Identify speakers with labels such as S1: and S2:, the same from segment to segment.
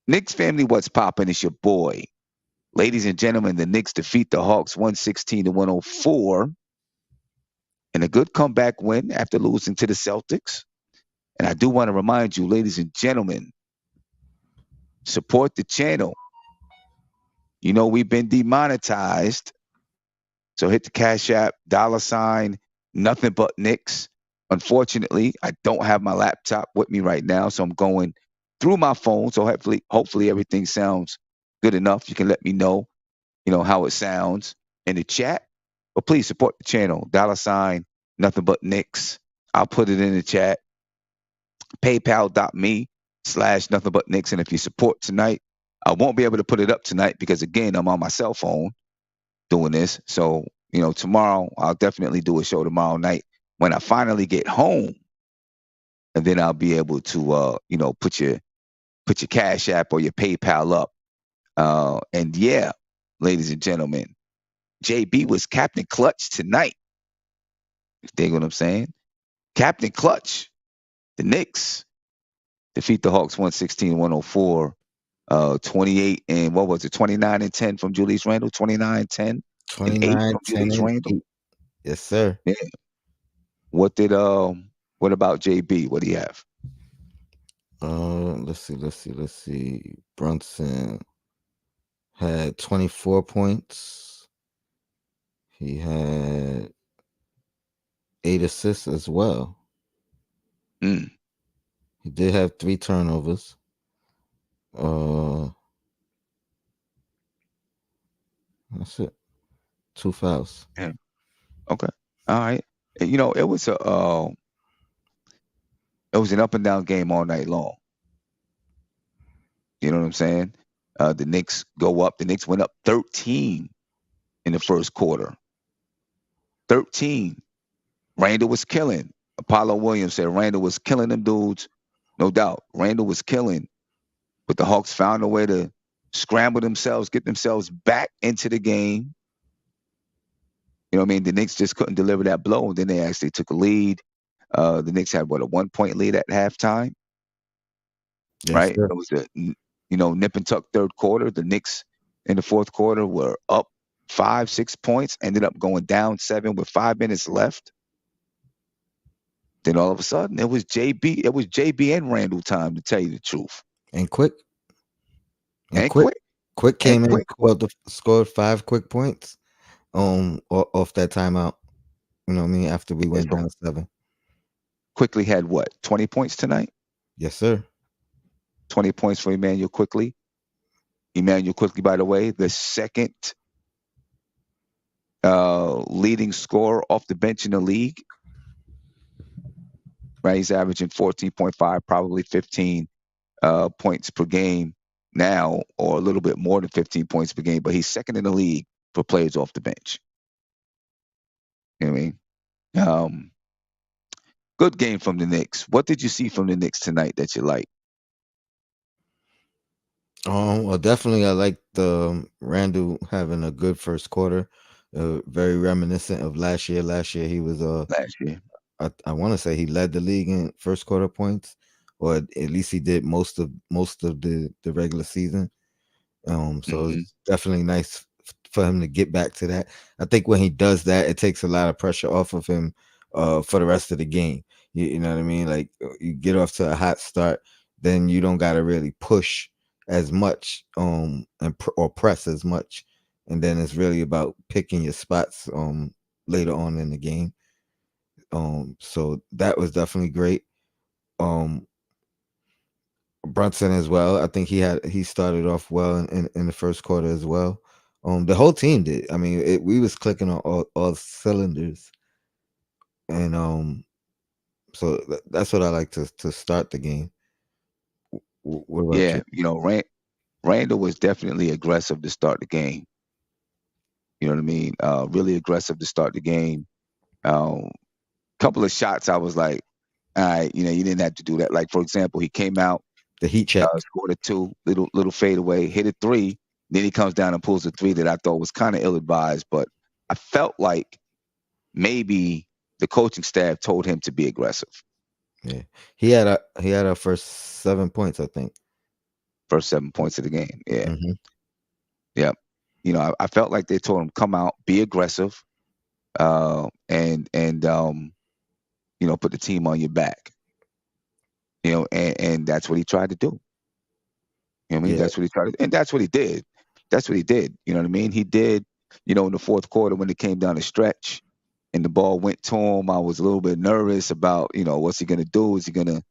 S1: Knicks family, what's poppin'? It's your boy. Ladies and gentlemen, the Knicks defeat the Hawks 116 to 104 in a good comeback win after losing to the Celtics. And I do want to remind you, ladies and gentlemen, support the channel. You know, we've been demonetized. So hit the Cash App, $ nothing but Knicks. Unfortunately, I don't have my laptop with me right now, so I'm going through my phone. So hopefully everything sounds good enough. You can let me know, how it sounds in the chat. But please support the channel. $ nothing but Knicks. I'll put it in the chat. PayPal.me/nothing but Knicks. And if you support tonight, I won't be able to put it up tonight because again, I'm on my cell phone doing this. So, tomorrow I'll definitely do a show tomorrow night when I finally get home. And then I'll be able to put your Cash App or your PayPal up. And yeah, ladies and gentlemen, JB was Captain Clutch tonight. You dig what I'm saying? Captain Clutch. The Knicks defeat the Hawks 116-104. 28 and what was it? 29 and 10 from Julius Randle. 29, 10 and 8
S2: 29,
S1: from
S2: 10,
S1: Julius
S2: and
S1: Randle.
S2: 8. Yes, sir.
S1: Yeah. What about JB? What do you have?
S2: Let's see. Brunson had 24 points. He had 8 assists as well.
S1: Mm.
S2: He did have 3 turnovers. That's it. 2 fouls.
S1: Yeah. Okay. All right. It was an up and down game all night long. You know what I'm saying? The Knicks go up. The Knicks went up 13 in the first quarter. 13. Randall was killing. Apollo Williams said Randall was killing them dudes. No doubt. Randall was killing. But the Hawks found a way to scramble themselves, get themselves back into the game. You know what I mean? The Knicks just couldn't deliver that blow. And then they actually took a lead. The Knicks had, a 1-point lead at halftime,
S2: Yes,
S1: right?
S2: sir.
S1: It was a, nip and tuck third quarter. The Knicks in the fourth quarter were up 5, 6 points, ended up going down 7 with 5 minutes left. Then all of a sudden, it was JB and Randall time, to tell you the truth.
S2: And quick.
S1: And quick.
S2: Quick
S1: And
S2: came in,
S1: quick.
S2: scored 5 quick points off that timeout. You know what I mean? After we went down 7.
S1: Quickly had what? 20 points tonight?
S2: Yes, sir.
S1: 20 points for Emmanuel Quickly. Emmanuel Quickly, by the way, the second leading scorer off the bench in the league. Right, he's averaging 14.5, probably 15 points per game now, or a little bit more than 15 points per game. But he's second in the league for players off the bench. You know what I mean? Good game from the Knicks. What did you see from the Knicks tonight that you like?
S2: Well, definitely, I like the Randall having a good first quarter. Very reminiscent of last year. Last year, he was
S1: Last year.
S2: I want to say he led the league in first quarter points, or at least he did most of the regular season. So it's definitely nice for him to get back to that. I think when he does that, it takes a lot of pressure off of him for the rest of the game. You know what I mean? Like you get off to a hot start, then you don't got to really push as much or press as much, and then it's really about picking your spots later on in the game. So that was definitely great. Brunson as well. I think he started off well in the first quarter as well. The whole team did. I mean, we was clicking on all cylinders, and so that's what I like to start the game. What about
S1: Yeah,
S2: you?
S1: Randall was definitely aggressive to start the game. You know what I mean? Really aggressive to start the game. Couple of shots, I was like, all right, you didn't have to do that. Like for example, he came out,
S2: The heat check.
S1: scored a 2, little fadeaway, hit a 3. Then he comes down and pulls a 3 that I thought was kind of ill advised, but I felt like maybe the coaching staff told him to be aggressive.
S2: Yeah, he had our first 7 points, I think.
S1: First 7 points of the game. Yeah.
S2: Hmm.
S1: Yeah. I felt like they told him come out, be aggressive, and put the team on your back. And that's what he tried to do. You know what I mean?
S2: Yeah,
S1: That's what he tried to, and that's what he did. That's what he did. You know what I mean? He did. In the fourth quarter when it came down the stretch, and the ball went to him, I was a little bit nervous about what's he gonna do? Is he gonna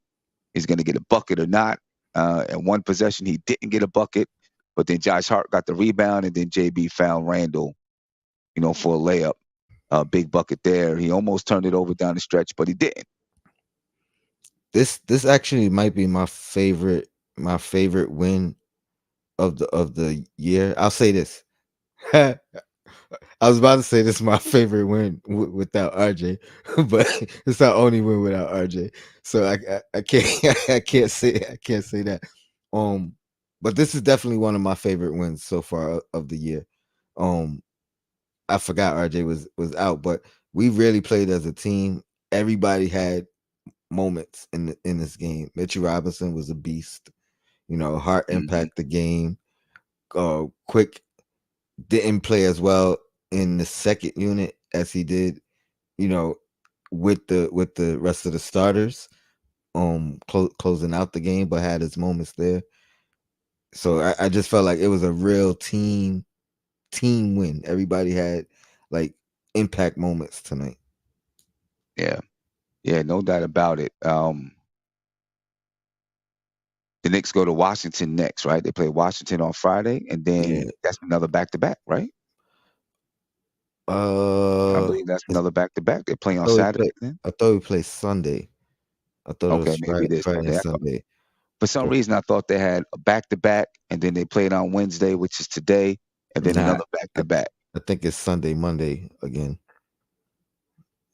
S1: get a bucket or not? And one possession he didn't get a bucket, but then Josh Hart got the rebound, and then JB found Randall, for a layup, a big bucket there. He almost turned it over down the stretch, but he didn't.
S2: this actually might be my favorite win of the year. I'll say this. I was about to say this is my favorite win without RJ, but it's our only win without RJ. So I can't I can't say that. Um, but this is definitely one of my favorite wins so far of the year. Um, I forgot RJ was out, but we really played as a team. Everybody had moments in this game. Mitchell Robinson was a beast. Hart
S1: Hmm.
S2: impact the game. Quick didn't play as well in the second unit as he did, you know, with the rest of the starters, closing out the game, but had his moments there. So I just felt like it was a real team win. Everybody had like impact moments tonight.
S1: Yeah, yeah, no doubt about it. The Knicks go to Washington next, right? They play Washington on Friday, and then
S2: Yeah.
S1: that's another back to back, right? I
S2: Uh,
S1: believe that's
S2: it's,
S1: another back to back. They play
S2: I
S1: on
S2: thought we
S1: Saturday
S2: played.
S1: then.
S2: I thought we played Sunday. I thought it was
S1: Okay, maybe
S2: Friday,
S1: it is
S2: Friday and
S1: Sunday.
S2: Sunday.
S1: For some
S2: But
S1: reason, I thought they had a back to back, and then they played on Wednesday, which is today, and then
S2: nah,
S1: another back
S2: I,
S1: to back.
S2: I think it's Sunday, Monday again.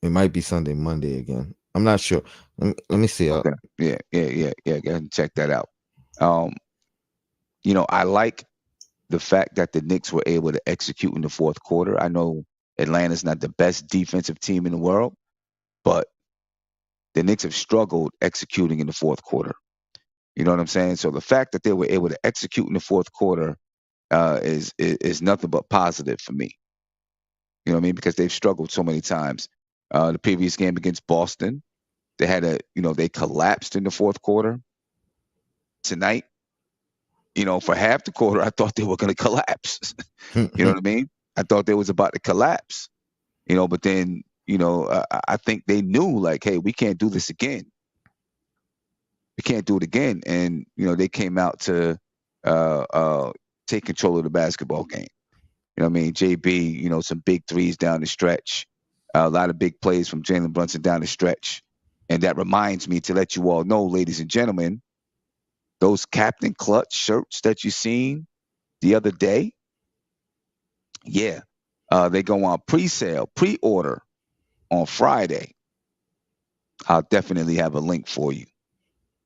S2: It might be Sunday, Monday again. I'm not sure. Let me see.
S1: Okay, yeah, yeah, yeah, yeah. Go ahead and check that out. Um, I like the fact that the Knicks were able to execute in the fourth quarter. I know Atlanta's not the best defensive team in the world, but the Knicks have struggled executing in the fourth quarter. You know what I'm saying? So the fact that they were able to execute in the fourth quarter is nothing but positive for me. You know what I mean? Because they've struggled so many times. The previous game against Boston, they collapsed in the fourth quarter. Tonight, for half the quarter, I thought they were going to collapse. You know what I mean? I thought they was about to collapse. But then, I think they knew like, hey, we can't do this again. We can't do it again. And they came out to uh, uh, take control of the basketball game. You know what I mean? JB, some big threes down the stretch, a lot of big plays from Jalen Brunson down the stretch. And that reminds me to let you all know, ladies and gentlemen, those Captain Clutch shirts that you seen the other day, yeah, they go on pre-sale, pre-order on Friday. I'll definitely have a link for you.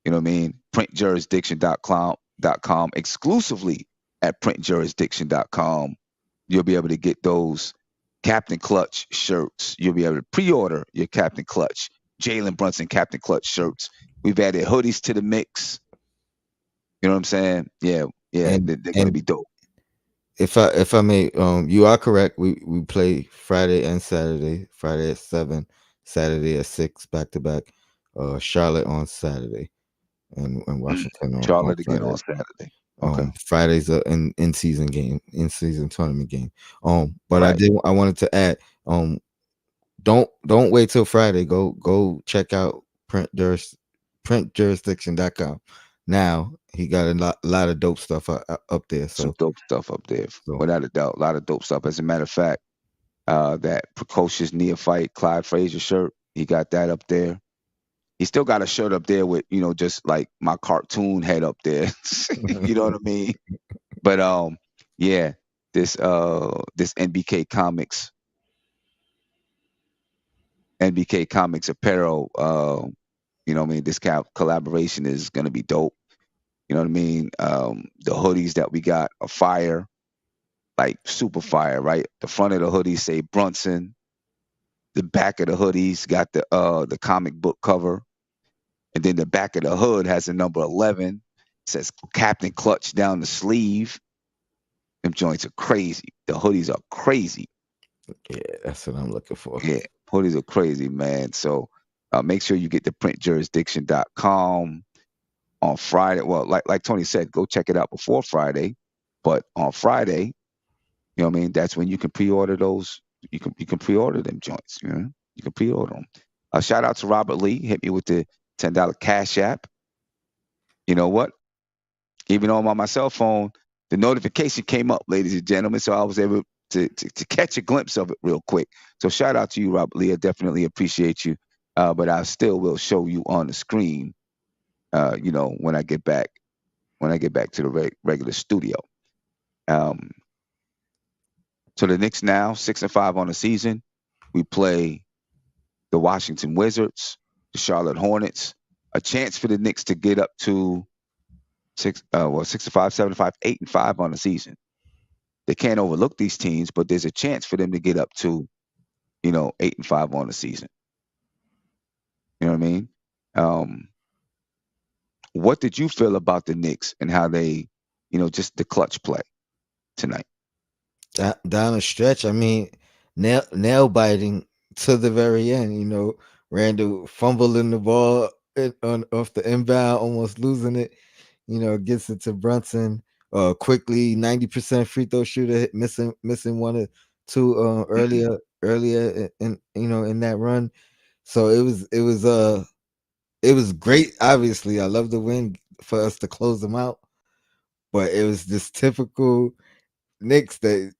S1: You know what I mean? Printjurisdiction.com exclusively at printjurisdiction.com. You'll be able to get those Captain Clutch shirts. You'll be able to pre-order your Captain Clutch, Jalen Brunson Captain Clutch shirts. We've added hoodies to the mix. You know what I'm saying? Yeah, yeah,
S2: and
S1: they're gonna
S2: and
S1: be dope.
S2: if I may, you are correct. We play Friday and Saturday. Friday at 7, Saturday at 6, back to back. Charlotte on Saturday, and
S1: Mm.
S2: Washington on
S1: Charlotte again
S2: Friday.
S1: on Saturday. Okay.
S2: Friday's a in season game, in season tournament game. But
S1: Right.
S2: I wanted to add, don't wait till Friday. Go check out printjurisdiction.com. Now he got a lot of dope stuff up there.
S1: Some
S2: So
S1: dope stuff up there,
S2: so
S1: without a doubt. A lot of dope stuff. As a matter of fact, that precocious neophyte Clyde Frazier shirt, he got that up there. He still got a shirt up there with, just like my cartoon head up there. You know what I mean? But yeah, this NBK Comics apparel, what I mean, this collaboration is gonna be dope. You know what I mean? The hoodies that we got are fire, like super fire, right? The front of the hoodies say Brunson. The back of the hoodies got the comic book cover, and then the back of the hood has the number 11. Says Captain Clutch down the sleeve. Them joints are crazy. The hoodies are crazy.
S2: Yeah, that's what I'm looking for.
S1: Yeah, hoodies are crazy, man. So make sure you get to printjurisdiction.com on Friday. Well, like Tony said, go check it out before Friday. But on Friday, you know what I mean? That's when you can pre-order those. You can pre-order them joints. You know, you can pre-order them. Shout out to Robert Lee. Hit me with the $10 Cash App. You know what? Even on my cell phone, the notification came up, ladies and gentlemen. So I was able to catch a glimpse of it real quick. So shout out to you, Robert Lee. I definitely appreciate you. But I still will show you on the screen. When I get back to the regular studio. Um, so the Knicks now 6-5 on the season. We play the Washington Wizards, the Charlotte Hornets. A chance for the Knicks to get up to 6-5, 7-5, 8-5 on the season. They can't overlook these teams, but there's a chance for them to get up to 8-5 on the season. You know what I mean? Um, what did you feel about the Knicks and how they, just the clutch play tonight?
S2: Down the stretch, I mean, nail biting to the very end. Randall fumbling the ball on off the inbound, almost losing it. Gets it to Brunson. Quickly, 90% free throw shooter, missing one or two
S1: Mhm.
S2: earlier in that run. So it was great. Obviously, I love the win for us to close them out, but it was this typical Knicks that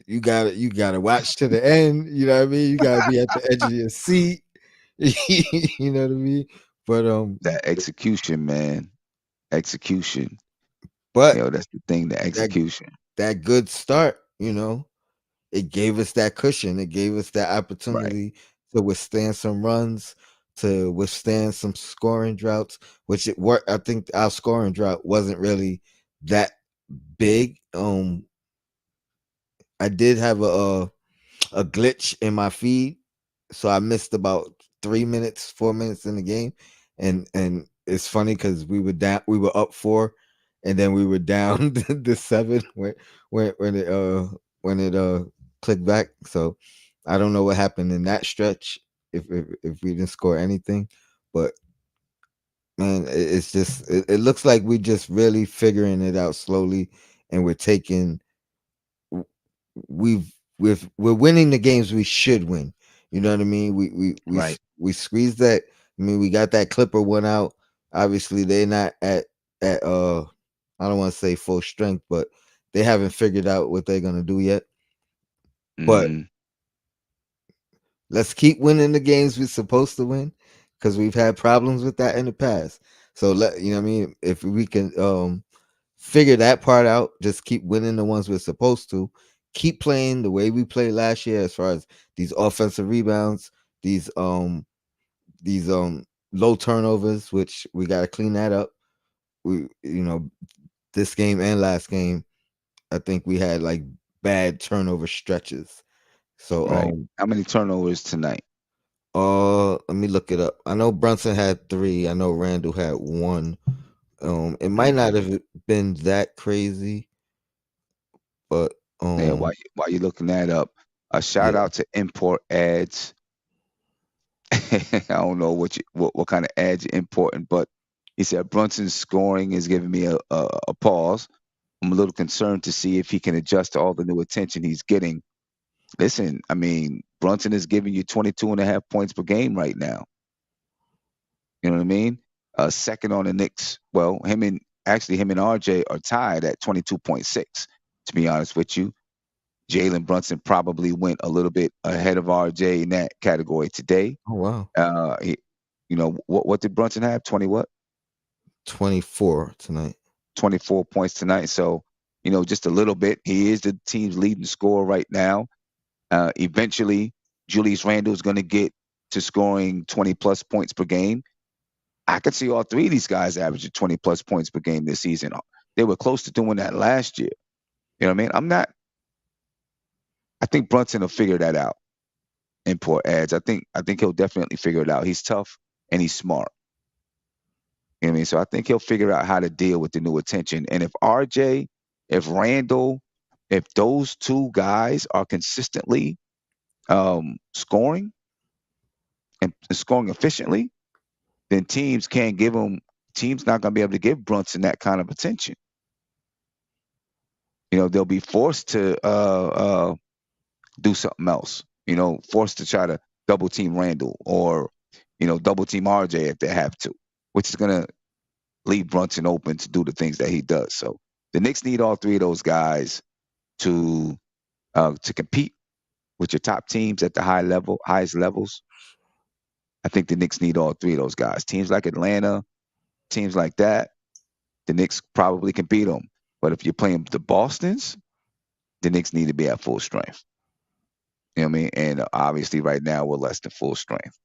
S2: you gotta watch to the end. You know what I mean? You gotta be at the edge of your seat. You know what I mean? But
S1: That execution, man. Execution.
S2: but
S1: That's the thing, the
S2: that
S1: execution.
S2: that good start, it gave us that cushion. It gave us that
S1: Right.
S2: opportunity to withstand some runs, to withstand some scoring droughts, which it worked. I think our scoring drought wasn't really that big. I did have a glitch in my feed, so I missed about 3 minutes, 4 minutes in the game, and it's funny because we were up four, and then we were down the seven when it clicked back. So I don't know what happened in that stretch if we didn't score anything, but man, it's just it looks like we just really figuring it out slowly, and we're taking we're winning the games we should win. You know what I mean?
S1: Right.
S2: We squeezed that. I mean, we got that Clipper one out. Obviously, they're not at I don't want to say full strength, but they haven't figured out what they're gonna do yet. But
S1: Hmm.
S2: let's keep winning the games we're supposed to win because we've had problems with that in the past. So you know what I mean? If we can figure that part out, just keep winning the ones we're supposed to, keep playing the way we played last year as far as these offensive rebounds, these low turnovers, which we got to clean that up. We this game and last game, I think we had like bad turnover stretches. So
S1: Right. How many turnovers tonight?
S2: let me look it up. I know Brunson had 3. I know Randall had 1. It might
S1: Hmm.
S2: not have been that crazy, but
S1: Yeah. While you looking that up, a shout
S2: yeah.
S1: out to Import Ads. I don't know what kind of ads you're importing, but he said Brunson's scoring is giving me a pause. I'm a little concerned to see if he can adjust to all the new attention he's getting. Listen, I mean, Brunson is giving you 22 and a half points per game right now. You know what I mean? Second on the Knicks. Well, him and RJ are tied at 22.6. To be honest with you, Jalen Brunson probably went a little bit ahead of RJ in that category today.
S2: Oh wow.
S1: He, what did Brunson have? 20 what?
S2: 24 tonight.
S1: 24 points tonight. So, just a little bit. He is the team's leading scorer right now. Eventually, Julius Randle is going to get to scoring 20 plus points per game. I could see all three of these guys averaging 20 plus points per game this season. They were close to doing that last year. You know what I mean? I think Brunson will figure that out. Import ads. I think he'll definitely figure it out. He's tough and he's smart. You know what I mean? So I think he'll figure out how to deal with the new attention. And if RJ, if Randall, if those two guys are consistently scoring and scoring efficiently, then teams not going to be able to give Brunson that kind of attention. They'll be forced to do something else. Forced to try to double team Randall or double team RJ if they have to, which is going to leave Brunson open to do the things that he does. So the Knicks need all three of those guys to compete with your top teams at the highest levels. I think the Knicks need all three of those guys. Teams like Atlanta, teams like that, the Knicks probably can beat them. But if you're playing the Bostons, the Knicks need to be at full strength. You know what I mean? And obviously, right now we're less than full strength.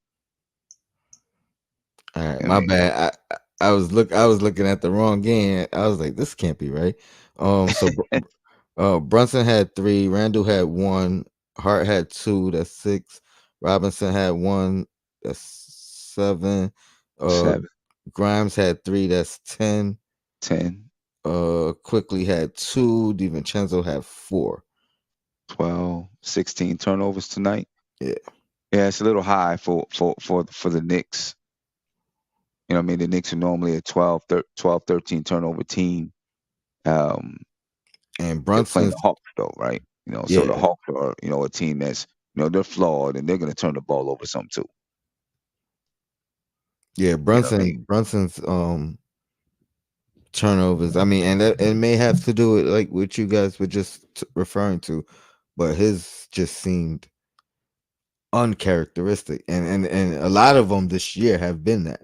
S2: All right,
S1: You know
S2: my bad. I was looking at the wrong game. I was like, this can't be right. So Brunson had 3, Randall had 1, Hart had 2, that's 6, Robinson had 1, that's 7, uh
S1: 7,
S2: Grimes had 3, that's 10,
S1: 10,
S2: Quickly had 2, DiVincenzo had 4.
S1: 12, 16 turnovers tonight.
S2: Yeah.
S1: Yeah, it's a little high for the Knicks. You know what I mean? The Knicks are normally a 12, 13 turnover team.
S2: And
S1: They're playing the
S2: Brunson's
S1: Hawks though, right? So the
S2: yeah.
S1: Hawks are, a team that's, they're flawed and they're going to turn the ball over some too.
S2: Yeah,
S1: You know what I mean?
S2: Brunson's turnovers. I mean, and it may have to do with like what you guys were just referring to, but his just seemed uncharacteristic, and a lot of them this year have been that.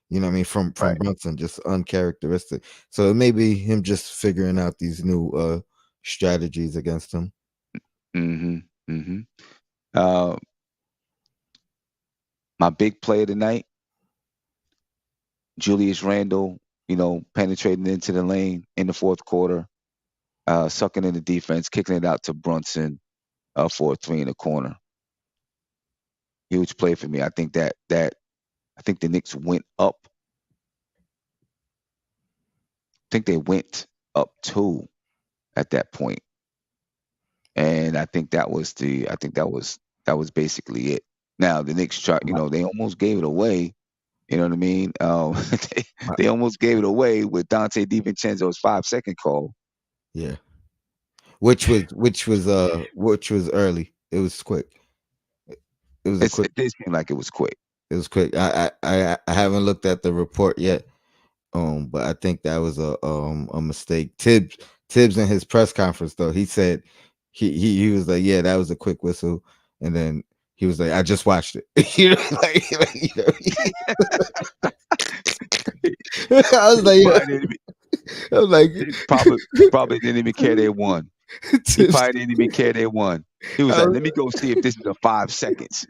S2: You know what I mean? From
S1: Right.
S2: Brunson, just uncharacteristic. So it may be him just figuring out these new strategies against him.
S1: Mm-hmm. Mm-hmm. Uh, my big player tonight, Julius Randle, penetrating into the lane in the fourth quarter, sucking in the defense, kicking it out to Brunson for a 3 in the corner. Huge play for me. I think I think the Knicks went up. I think they went up 2 at that point. And I think that was basically it. Now the Knicks tried, they almost gave it away. You know what I mean? They almost gave it away with Dante DiVincenzo's 5-second call.
S2: Yeah, which was early. It was quick. It was a quick.
S1: It did seem like it was quick.
S2: It was quick. I haven't looked at the report yet. But I think that was a mistake. Tibbs in his press conference though, he said he was like, yeah, that was a quick whistle, and then he was like, I just watched it. I was like, I was like,
S1: probably didn't even care they won. He probably didn't even care they won. He was like, let me go see if this is a 5 seconds.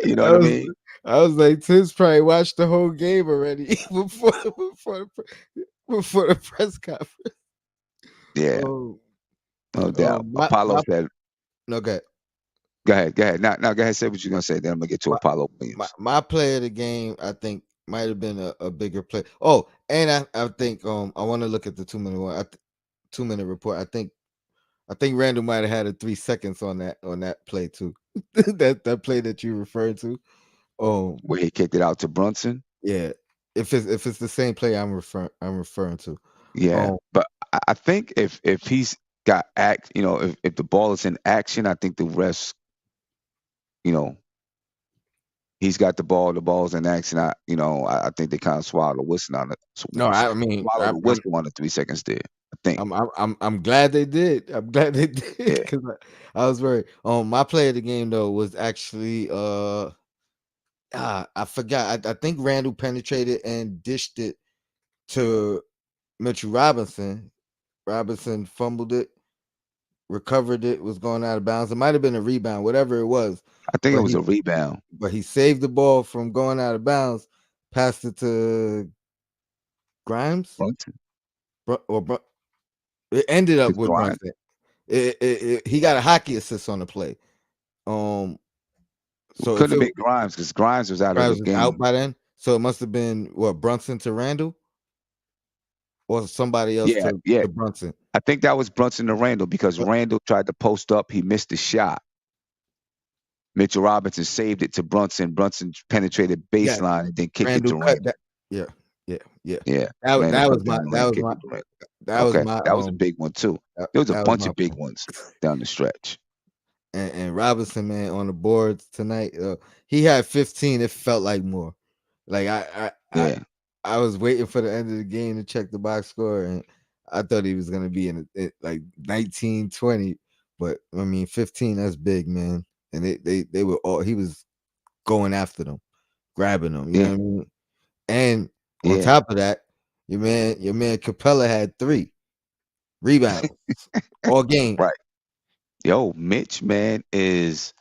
S1: You know what I mean?
S2: I was like, Tibbs probably watched the whole game already before the press conference.
S1: Yeah, no doubt. Apollo said,
S2: "No, go ahead.
S1: Go ahead. Now, go ahead. Say what you're gonna say. Then I'm gonna get to Apollo Williams.
S2: My play of the game, I think, might have been a bigger play. Oh, and I think I want to look at the 2-minute one. 2-minute report. I think Randall might have had a 3 seconds on that play too. that play that you referred to.
S1: Where he kicked it out to Brunson.
S2: Yeah, if it's the same play I'm referring to.
S1: Yeah, but I think if he's got if the ball is in action, I think the refs, he's got the ball's in action. I think they kind of swallowed the whistle on it.
S2: No, I mean,
S1: swallowed the whistle on the 3 seconds there. I think.
S2: I'm glad they did. I'm glad they did because I was worried. My play of the game though was actually I forgot. I think Randall penetrated and dished it to Mitchell Robinson. Robinson fumbled it, recovered it, was going out of bounds. It might have been a rebound, whatever it was.
S1: I think it was a rebound.
S2: But he saved the ball from going out of bounds, passed it to Grimes.
S1: Brunson.
S2: It ended up with Brunson. He got a hockey assist on the play. So
S1: couldn't have been Grimes because Grimes was out of the game.
S2: Out by then. So it must have been Brunson to Randall. or somebody else
S1: Yeah, yeah.
S2: to Brunson.
S1: I think that was Brunson to Randall because
S2: Uh,
S1: Randall tried to post up. He missed the shot. Mitchell Robinson saved it to Brunson. Brunson penetrated
S2: yes,
S1: baseline and then kicked it
S2: Randall
S1: to
S2: cut
S1: Randall.
S2: that. Yeah, yeah, yeah.
S1: Yeah,
S2: That
S1: Randall
S2: that
S1: cut
S2: was my
S1: down the lane,
S2: that was
S1: kicked
S2: my
S1: it to Randall.
S2: that was
S1: Okay,
S2: my
S1: that was a big one too. There was a
S2: that was
S1: bunch
S2: my
S1: of big
S2: point.
S1: ones down the stretch.
S2: And Robinson, man, on the boards tonight, he had 15. It felt like more. Like
S1: Yeah,
S2: I was waiting for the end of the game to check the box score, and I thought he was gonna be in it like 19, 20. But I mean, 15. That's big, man. And they were all he was going after them, grabbing them. You know
S1: yeah,
S2: what I mean? And on
S1: yeah.
S2: top of that, your man Capella had 3 rebounds all game.
S1: Right. Yo, Mitch, man, is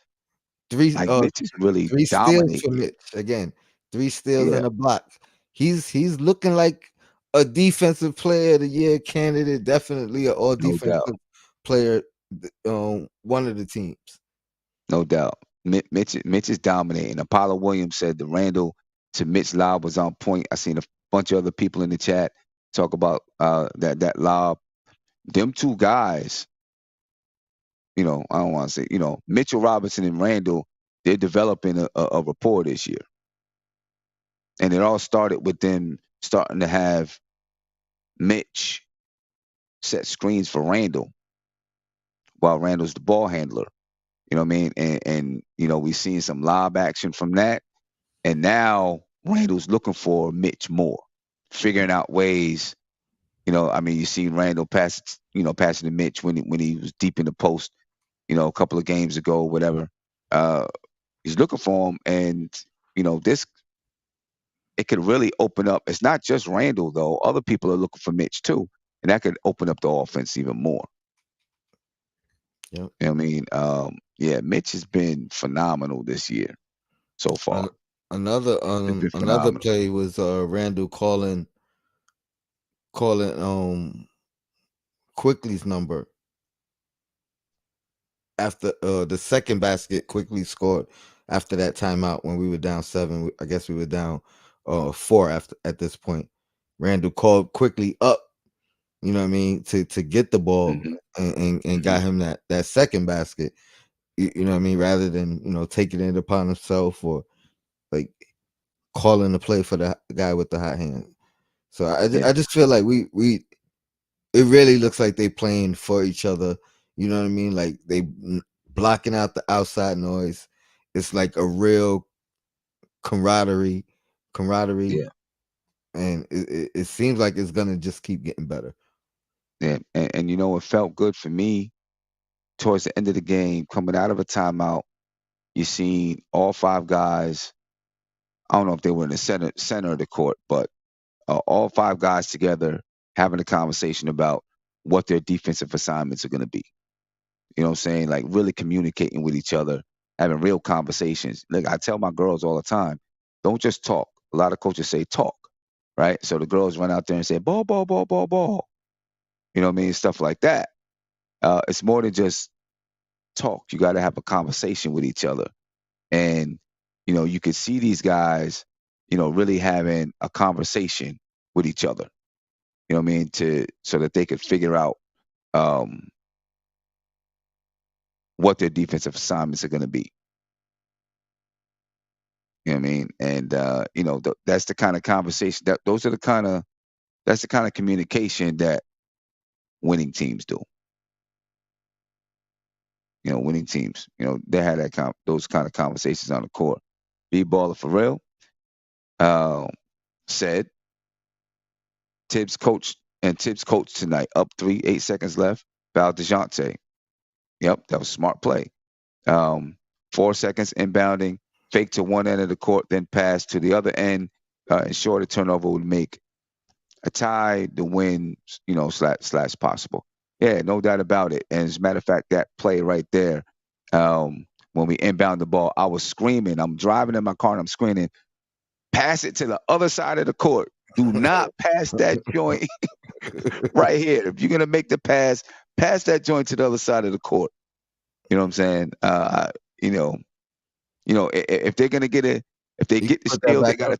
S2: Three
S1: like
S2: uh
S1: Mitch is really
S2: 3 steals for
S1: dominating.
S2: Mitch. Again, 3 steals
S1: Yeah,
S2: and a block. He's looking like a defensive player of the year candidate, definitely an all
S1: no doubt,
S2: defensive player one of the teams.
S1: no doubt. Mitch is dominating. Apollo Williams said the Randall to Mitch lob was on point. I seen a bunch of other people in the chat talk about that lob. Them two guys, I don't want to say, Mitchell Robinson and Randall, they're developing a rapport this year. And it all started with them starting to have Mitch set screens for Randall while Randall's the ball handler. You know what I mean? And we've seen some lob action from that. And now Randall's looking for Mitch more, figuring out ways. I mean, you see Randall passing to Mitch when he was deep in the post, a couple of games ago, whatever. Uh, he's looking for him, and this it could really open up. It's not just Randall though; other people are looking for Mitch too, and that could open up the offense even more.
S2: Yep.
S1: You know what I mean? Yeah, Mitch has been phenomenal this year so far.
S2: An- Another
S1: It's been
S2: another
S1: phenomenal.
S2: play was Randall calling Quickly's number after the second basket. Quickly scored after that timeout when we were down 7. I guess we were down 4 after at this point. Randall called Quickly up, you know what I mean, to get the ball
S1: Hmm.
S2: and
S1: Hmm.
S2: got him that second basket. You know what I mean, rather than taking it upon himself or like calling the play for the guy with the hot hand. So
S1: Yeah,
S2: I just feel like we it really looks like they playing for each other. You know what I mean? Like they blocking out the outside noise. It's like a real camaraderie, camaraderie,
S1: yeah,
S2: and it seems like it's gonna just keep getting better.
S1: yeah. And it felt good for me towards the end of the game, coming out of a timeout. You seen all five guys. I don't know if they were in the center of the court, but all five guys together having a conversation about what their defensive assignments are going to be. You know what I'm saying? Like really communicating with each other, having real conversations. Like I tell my girls all the time, don't just talk. A lot of coaches say talk, right? So the girls run out there and say ball, ball, ball, ball, ball. You know what I mean? Stuff like that. It's more than just talk. You got to have a conversation with each other. And, you could see these guys, really having a conversation with each other. You know what I mean? So that they could figure out um, what their defensive assignments are going to be. You know what I mean? And that's the kind of conversation that's the kind of communication that winning teams do. Winning teams, they had those kind of conversations on the court. B baller for real uh, said Tibbs coach tonight, up 3, 8 seconds left. Foul DeJounte. Yep, that was a smart play. 4 seconds inbounding, fake to one end of the court, then pass to the other end, ensure the turnover would make a tie, the win, slash possible. Yeah, no doubt about it. And as a matter of fact, that play right there, when we inbound the ball, I was screaming. I'm driving in my car and I'm screaming, pass it to the other side of the court. Do not pass that joint right here. If you're gonna make the pass that joint to the other side of the court. You know what I'm saying? You know, if they're gonna if they
S2: You can
S1: get the
S2: put that
S1: steal,
S2: back up.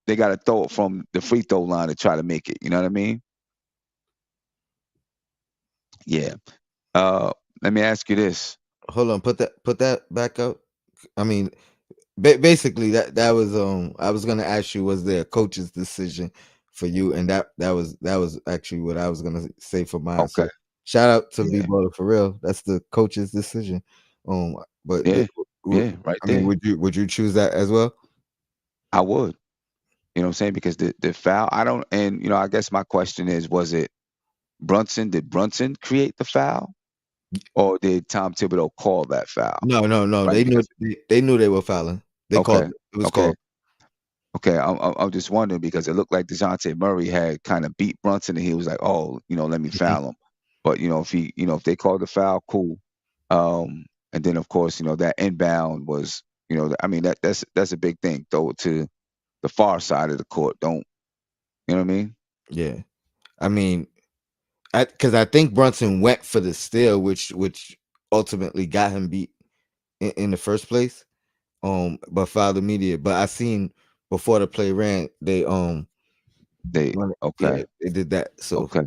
S1: they gotta throw it from the free throw line to try to make it. You know what I mean? Yeah. Uh, Let me ask you this.
S2: Hold on, put that back up. I mean, basically that was I was gonna ask you, was there a coach's decision for you, and that was actually what I was gonna say for mine.
S1: Okay.
S2: So shout out to B
S1: Yeah.
S2: Baller for real. That's the coach's decision. But
S1: Yeah. Yeah. Right
S2: I mean,
S1: there.
S2: would you choose that as well?
S1: I would. You know what I'm saying? Because the foul, I don't, and I guess my question is, was it Brunson? Did Brunson create the foul, or did Tom Thibodeau call that foul?
S2: No, no, no.
S1: Right?
S2: They knew
S1: Because
S2: they knew they were fouling. They called
S1: okay,
S2: it. It was
S1: okay,
S2: called.
S1: okay. I'm just wondering because it looked like Dejounte Murray had kind of beat Brunson, and he was like, "Oh, let me
S2: Mhm.
S1: foul him." But if they called the foul, cool. And then of course, that inbound was, I mean that's a big thing. Throw it to the far side of the court. Don't you know what I mean?
S2: Yeah. I mean, because I think Brunson went for the steal, which ultimately got him beat in the first place. But fouled immediate. But I seen before the play ran, they
S1: They
S2: yeah,
S1: okay,
S2: they did that. So
S1: okay.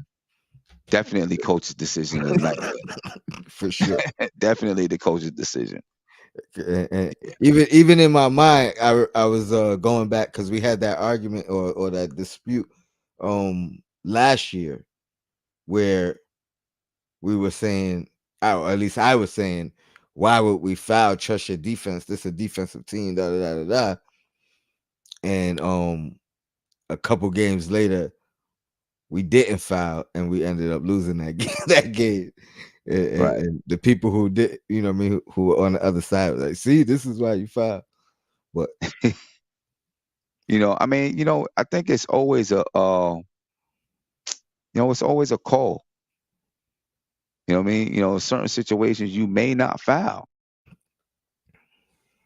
S1: Definitely coach's decision of the night.
S2: for sure.
S1: Definitely the coach's decision.
S2: And even in my mind, I was going back because we had that argument or that dispute last year where we were saying, or at least I was saying, why would we foul? Trust your defense. This is a defensive team. Da da da da da. And a couple games later, we didn't foul, and we ended up losing that game. That game.
S1: Right.
S2: And the people who did, you know what I mean, who were on the other side, was like, see, this is why you foul. But
S1: I mean, I think it's always it's always a call. You know what I mean? Certain situations you may not foul.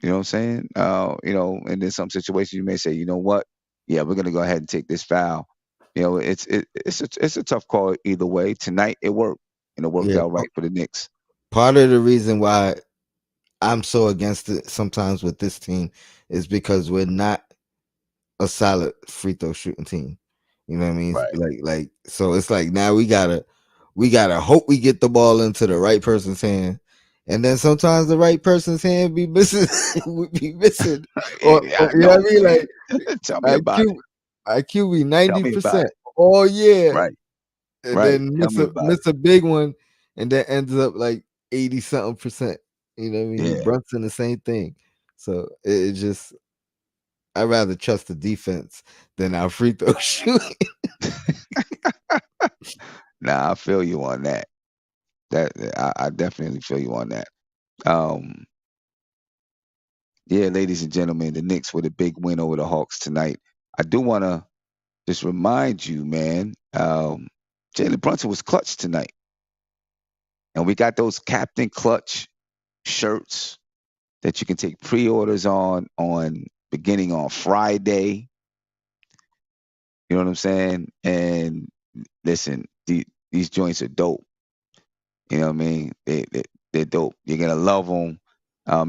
S1: You know what I'm saying? And then some situations you may say, you know what? Yeah, we're gonna go ahead and take this foul. It's a tough call either way. Tonight it worked, and it worked
S2: yeah,
S1: out right for the Knicks.
S2: part of the reason why I'm so against it sometimes with this team is because we're not a solid free throw shooting team. You know what I mean?
S1: Right.
S2: Like so it's like now we gotta hope we get the ball into the right person's hand. And then sometimes the right person's hand be missing would be missing.
S1: Yeah,
S2: Or
S1: I
S2: you know what I
S1: know,
S2: mean?
S1: man.
S2: Like
S1: Tell me about it.
S2: IQ IQ be
S1: Tell me about
S2: 90%
S1: it.
S2: all year
S1: Right.
S2: and
S1: Right.
S2: then
S1: Tell
S2: miss
S1: me
S2: a
S1: about it.
S2: miss a big one and then ends up like 80 something percent. You know what I mean?
S1: Yeah.
S2: Brunson the same thing. So it just I'd rather trust the defense than our free throw shooting.
S1: Nah, I feel you on that. I definitely feel you on that. Um, yeah, ladies and gentlemen, the Knicks with a big win over the Hawks tonight. I do want to just remind you, man. Jalen Brunson was clutch tonight, and we got those Captain Clutch shirts that you can take pre-orders on beginning on Friday. You know what I'm saying? And listen, these joints are dope. You know what I mean? They're dope. You're gonna love them.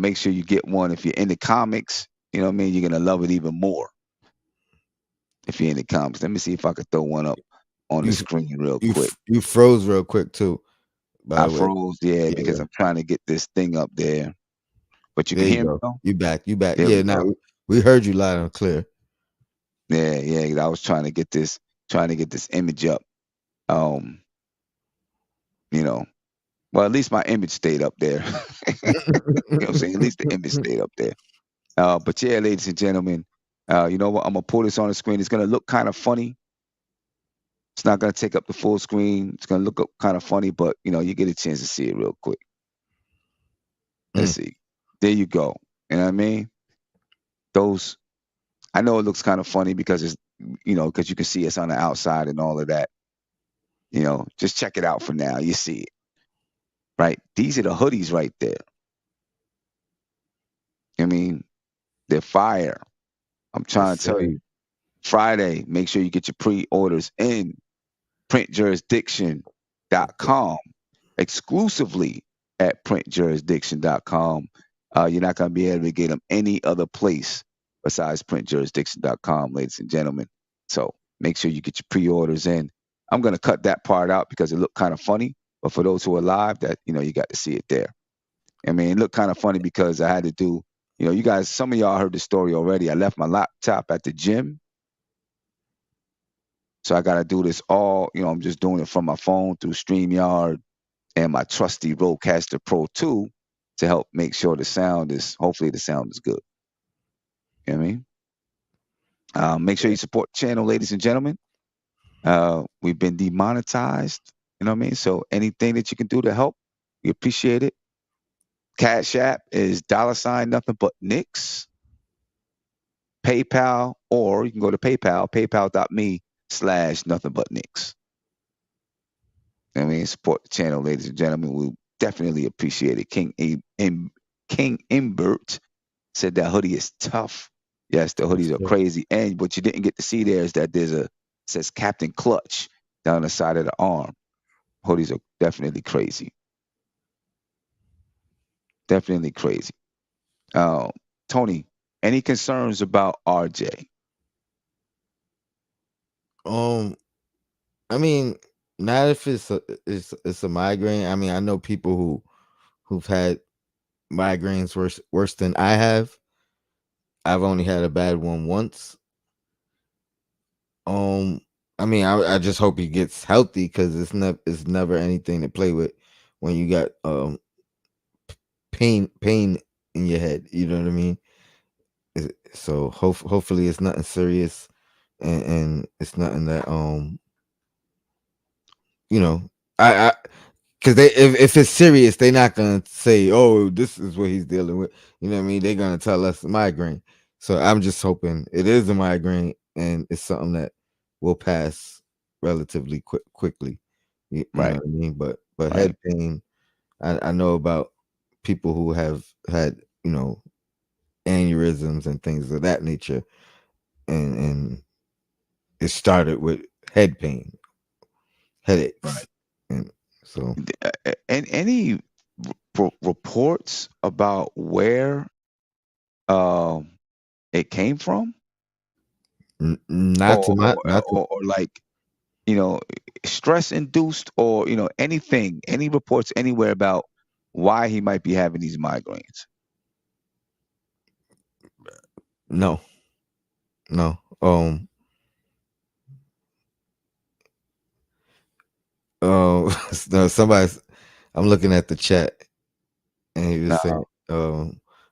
S1: Make sure you get one if you're into comics. You know what I mean? You're gonna love it even more if you're into comics. Let me see if I could throw one up on the
S2: You
S1: screen real quick.
S2: you froze real quick too, by
S1: I
S2: the way.
S1: froze, yeah,
S2: Yeah,
S1: because
S2: yeah.
S1: I'm trying to get this thing up there. But you can
S2: There you
S1: hear me
S2: go.
S1: though?
S2: You back. You back.
S1: There
S2: Yeah,
S1: we
S2: now
S1: go.
S2: we heard you loud and clear.
S1: Yeah, yeah. I was trying to get this image up. Um, you know, well, at least my image stayed up there. You know what I'm saying? At least the image stayed up there. But yeah, ladies and gentlemen, you know what? I'm gonna pull this on the screen. It's gonna look kind of funny. It's not gonna take up the full screen. It's gonna look up kind of funny, but you get a chance to see it real quick. Let's
S2: Mm.
S1: see. There you go. You know what I mean? Those. I know it looks kind of funny because because you can see us on the outside and all of that. Just check it out for now. You see it, right? These are the hoodies right there. I mean, they're fire. I'm
S2: Yes,
S1: trying to tell
S2: sir.
S1: you. Friday, make sure you get your pre-orders in printjurisdiction.com exclusively at printjurisdiction.com. You're not going to be able to get them any other place besides printjurisdiction.com, ladies and gentlemen. So make sure you get your pre-orders in. I'm going to cut that part out because it looked kind of funny, But for those who are live, that you got to see it there. I mean, it looked kind of funny because I had to do. You guys, some of y'all heard the story already. I left my laptop at the gym, so I got to do this all. I'm just doing it from my phone through StreamYard and my trusty Rodecaster Pro 2 to help make sure hopefully the sound is good. You know what I mean? Make sure you support the channel, ladies and gentlemen. We've been demonetized. You know what I mean? So anything that you can do to help, we appreciate it. Cash App is $ nothing but Knicks. PayPal, or you can go to PayPal, paypal.me/nothing but Knicks. I mean, support the channel, ladies and gentlemen. We definitely appreciate it. King Imbert said that hoodie is tough. Yes, the hoodies are crazy. And what you didn't get to see there is that says Captain Clutch down the side of the arm. Hoodies are definitely crazy. Definitely crazy. Tony, any concerns about RJ?
S2: I mean, not if it's a migraine. I mean, I know people who've had migraines worse than I have. I've only had a bad one once. I mean, I just hope he gets healthy because it's never anything to play with when you got pain in your head. You know what I mean? So hopefully it's nothing serious, and it's nothing that I because if it's serious, they're not gonna say, "Oh, this is what he's dealing with." You know what I mean? They're gonna tell us migraine. So I'm just hoping it is a migraine and it's something that will pass relatively quickly. You know
S1: Right.
S2: what I mean? But
S1: Right.
S2: head pain, I know about people who have had aneurysms and things of that nature, and it started with head pain,
S1: Right.
S2: headaches, and so
S1: And any reports about where um it came from,
S2: not to
S1: or
S2: my
S1: or,
S2: not to
S1: or, or like you know stress induced, or anything, any reports anywhere about why he might be having these migraines?
S2: no. No. No, somebody's I'm looking at the chat and he was saying,
S1: Uh,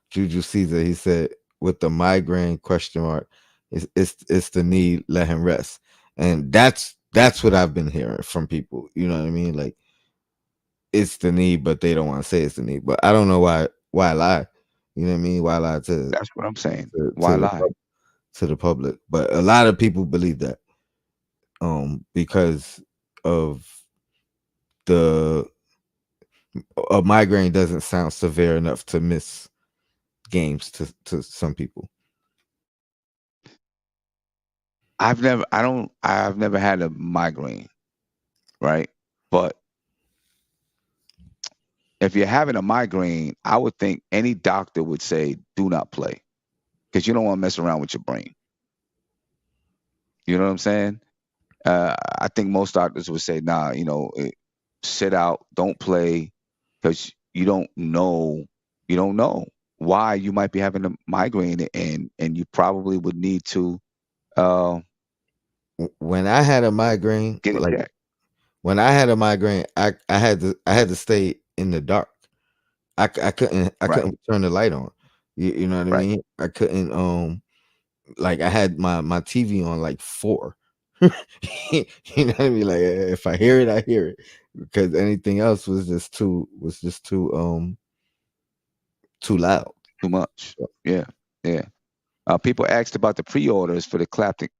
S2: Juju Caesar, he said, with the migraine question mark, it's the knee, let him rest. And that's what I've been hearing from people. You know what I mean? Like it's the knee, but they don't want to say it's the knee. But I don't know why lie. You know what I mean? Why lie
S1: that's what I'm saying.
S2: to,
S1: Why
S2: to the
S1: lie?
S2: to the public? But a lot of people believe that because of the a migraine doesn't sound severe enough to miss games to some people.
S1: I've never had a migraine, right? But if you're having a migraine, I would think any doctor would say do not play, because you don't want to mess around with your brain. You know what I'm saying? I think most doctors would say, nah, sit out, don't play, because you don't know why you might be having a migraine, and you probably would need to uh,
S2: When I had a migraine,
S1: get it
S2: like
S1: checked.
S2: when I had a migraine, I had to stay in the dark. I
S1: Right,
S2: couldn't turn the light on. You know what I
S1: right.
S2: mean? I couldn't like I had my TV on like 4. You know what I mean? Like if I hear it, I hear it because anything else was just too loud.
S1: Too much. Yeah, yeah. People asked about the pre-orders for the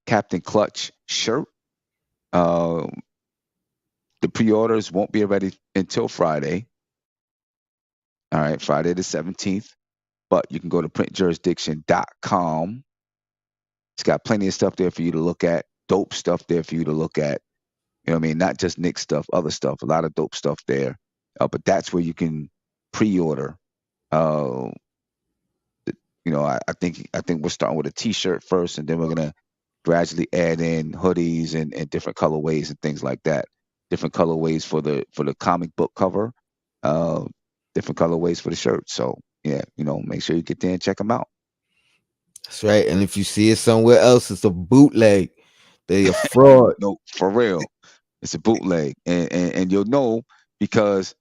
S1: Captain Clutch shirt. Uh, the pre-orders won't be ready until Friday. All right, Friday the 17th. But you can go to printjurisdiction.com. It's got plenty of stuff there for you to look at. Dope stuff there for you to look at. You know what I mean? Not just Knicks stuff, other stuff. A lot of dope stuff there. But that's where you can pre-order. Uh, I think we're starting with a T-shirt first, and then we're gonna gradually add in hoodies and different colorways and things like that, different colorways for the comic book cover, uh, different colorways for the shirt. So yeah, make sure you get there and check them out.
S2: That's right. And if you see it somewhere else, it's a bootleg. They a fraud.
S1: No, for real, it's a bootleg, and you'll know because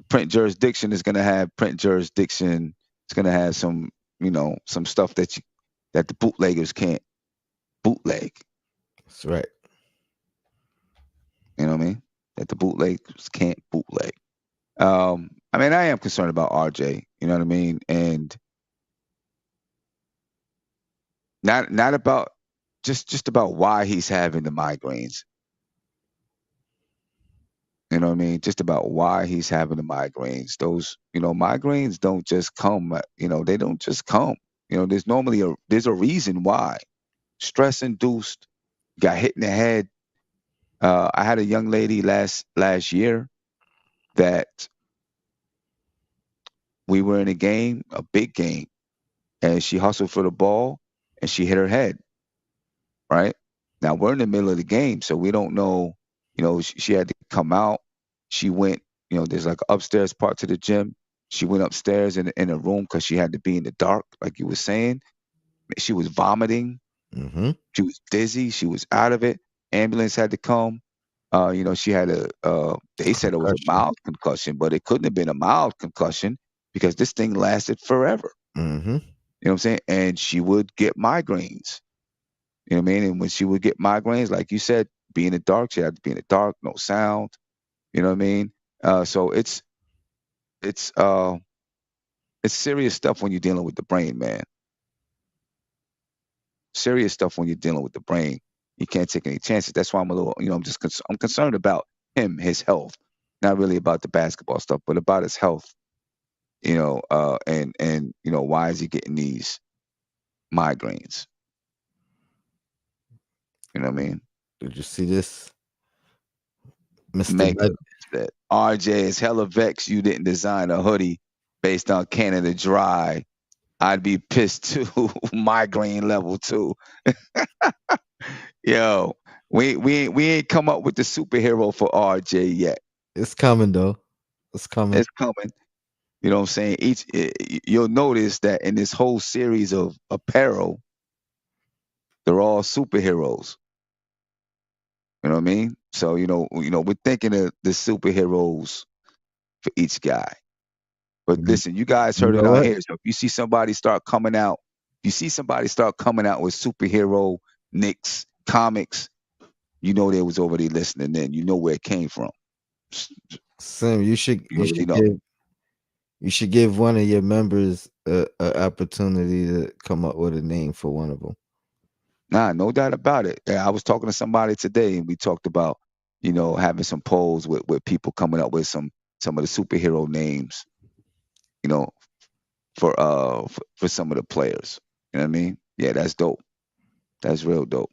S1: print jurisdiction is going to have print jurisdiction. It's going to have some stuff that the bootleggers can't bootleg.
S2: That's right.
S1: You know what I mean? That the bootleggers can't bootleg. I mean, I am concerned about RJ. You know what I mean? And not about just about why he's having the migraines. You know what I mean? Just about why he's having the migraines. Those, migraines don't just come. They don't just come. There's a reason why. Stress induced. Got hit in the head. I had a young lady last year that we were in a game, a big game, and she hustled for the ball and she hit her head. Right now we're in the middle of the game, so we don't know. She had to come out. She went. There's like an upstairs part to the gym. She went upstairs in a room because she had to be in the dark, like you were saying. She was vomiting.
S2: Mm-hmm.
S1: She was dizzy. She was out of it. Ambulance had to come. She had they said it was a
S2: Concussion.
S1: mild concussion, but it couldn't have been a mild concussion because this thing lasted forever.
S2: Mm-hmm.
S1: You know what I'm saying? And she would get migraines. You know what I mean? And when she would get migraines, like you said, be in the dark, she had to be in the dark, no sound. You know what I mean? So it's uh it's serious stuff when you're dealing with the brain, man. Serious stuff when you're dealing with the brain. You can't take any chances. That's why I'm a little, I'm concerned about him, his health, not really about the basketball stuff, but about his health. And why is he getting these migraines? You know what I mean?
S2: Did you see this, Mister
S1: Mega that RJ is hella vexed you didn't design a hoodie based on Canada Dry. I'd be pissed too. Migraine level too. Yo, we ain't come up with the superhero for RJ yet.
S2: It's coming though. It's coming.
S1: It's coming. You know what I'm saying? You'll notice that in this whole series of apparel, they're all superheroes. You know what I mean? So we're thinking of the superheroes for each guy. But
S2: You
S1: listen, you guys
S2: you
S1: heard it
S2: know
S1: on
S2: what?
S1: here. So if you see somebody start coming out with superhero Knicks comics, you know they was already listening in. You know where it came from.
S2: Sim, you should
S1: You
S2: you
S1: already
S2: should
S1: know.
S2: give one of your members a opportunity to come up with a name for one of them.
S1: Nah, no doubt about it. Yeah, I was talking to somebody today, and we talked about having some polls with people coming up with some of the superhero names. You know, for some of the players. You know what I mean? Yeah, that's dope. That's real dope.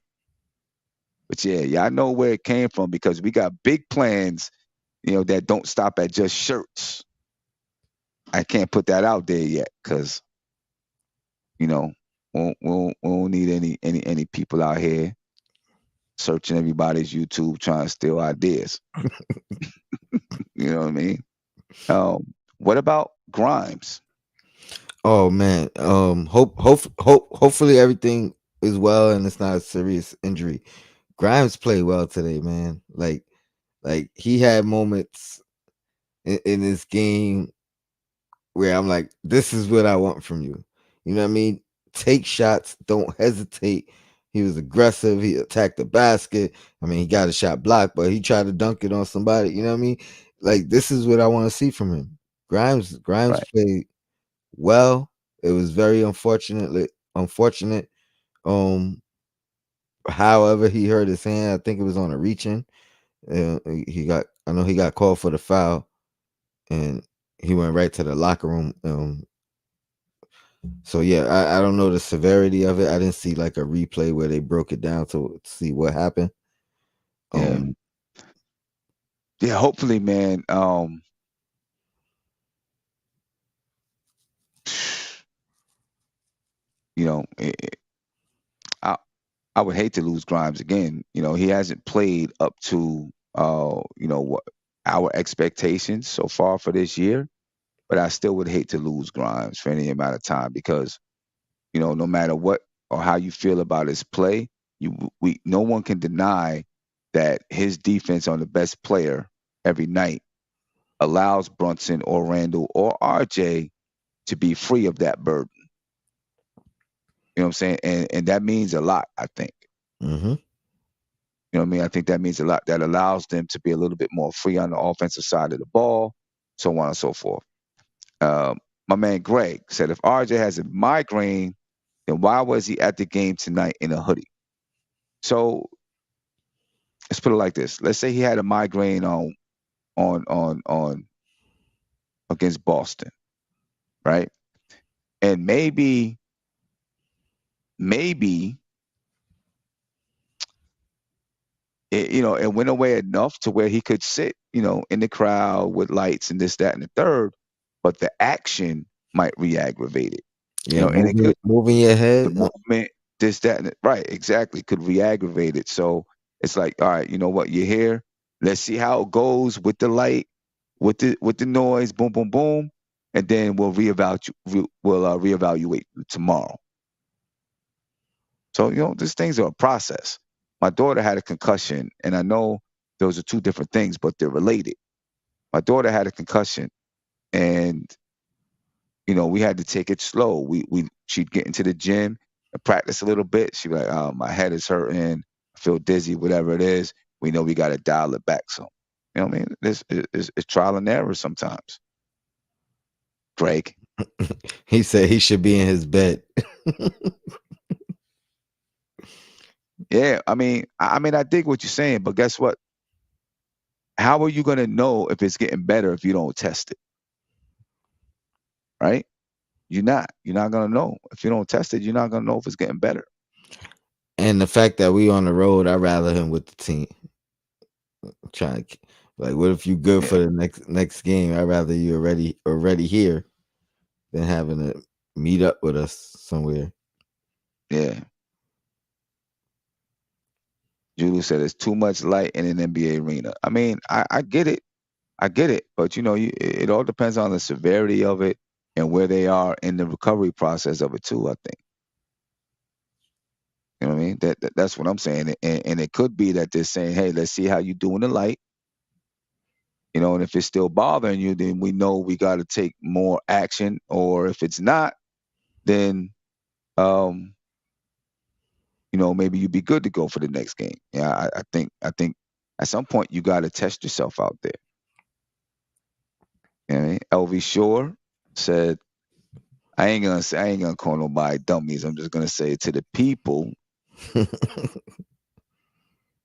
S1: But yeah, y'all know where it came from because we got big plans, that don't stop at just shirts. I can't put that out there yet because you know we won't need any people out here searching everybody's YouTube trying to steal ideas. You know what I mean? What about Grimes?
S2: Oh man. Hopefully everything is well and it's not a serious injury. Grimes played well today, man. Like he had moments in this game where I'm like, this is what I want from you. You know what I mean? Take shots, don't hesitate. He was aggressive. He attacked the basket. I mean, he got a shot blocked, but he tried to dunk it on somebody. You know what I mean? Like this is what I want to see from him. Grimes
S1: Right,
S2: played well. It was very unfortunate. Um, however, he hurt his hand. I think it was on a reaching. He got. I know he got called for the foul, and he went right to the locker room. So yeah, I don't know the severity of it. I didn't see like a replay where they broke it down to see what happened.
S1: yeah,
S2: Um,
S1: yeah. Hopefully, man. You know, I I would hate to lose Grimes again. He hasn't played up to what our expectations so far for this year. But I still would hate to lose Grimes for any amount of time because no matter what or how you feel about his play, no one can deny that his defense on the best player every night allows Brunson or Randall or RJ to be free of that burden. You know what I'm saying? And that means a lot, I think.
S2: Mm-hmm.
S1: You know what I mean? I think that means a lot. That allows them to be a little bit more free on the offensive side of the ball, so on and so forth. My man Greg said if RJ has a migraine, then why was he at the game tonight in a hoodie? So let's put it like this. Let's say he had a migraine on against Boston, right? And maybe it went away enough to where he could sit, in the crowd with lights and this, that, and the third, but the action might re-aggravate it.
S2: Yeah,
S1: And it could
S2: moving your
S1: the
S2: head.
S1: movement, this, that, and right, exactly, could re-aggravate it. So it's like, all right, you know what, you're here. Let's see how it goes with the light, with the noise, boom, boom, boom, and then we'll reevaluate you tomorrow. So these things are a process. My daughter had a concussion, and I know those are two different things, but they're related. My daughter had a concussion, and we had to take it slow. She'd get into the gym and practice a little bit. She'd be like, "Oh, my head is hurting. I feel dizzy. Whatever it is, we know we got to dial it back." So, you know what I mean? This is trial and error sometimes. Greg,
S2: He said he should be in his bed.
S1: yeah. I dig what you're saying, but guess what? How are you gonna know if it's getting better if you don't test it, right? You're not gonna know if you don't test it. You're not gonna know if it's getting better.
S2: And the fact that we on the road, I rather him with the team. Trying to, like, what if you good
S1: Yeah,
S2: for the next game? I'd rather you already here than having to meet up with us somewhere.
S1: yeah. Julie said it's too much light in an NBA arena. I get it. I get it, but it all depends on the severity of it and where they are in the recovery process of it too. I think you know what I mean. That's what I'm saying, and it could be that they're saying, "Hey, let's see how you do in the light." And if it's still bothering you, then we know we got to take more action. Or if it's not, then um, maybe you'd be good to go for the next game. Yeah, I think at some point you got to test yourself out there. You know what I mean? LV Shore said, I ain't gonna call nobody dummies. I'm just gonna say to the people,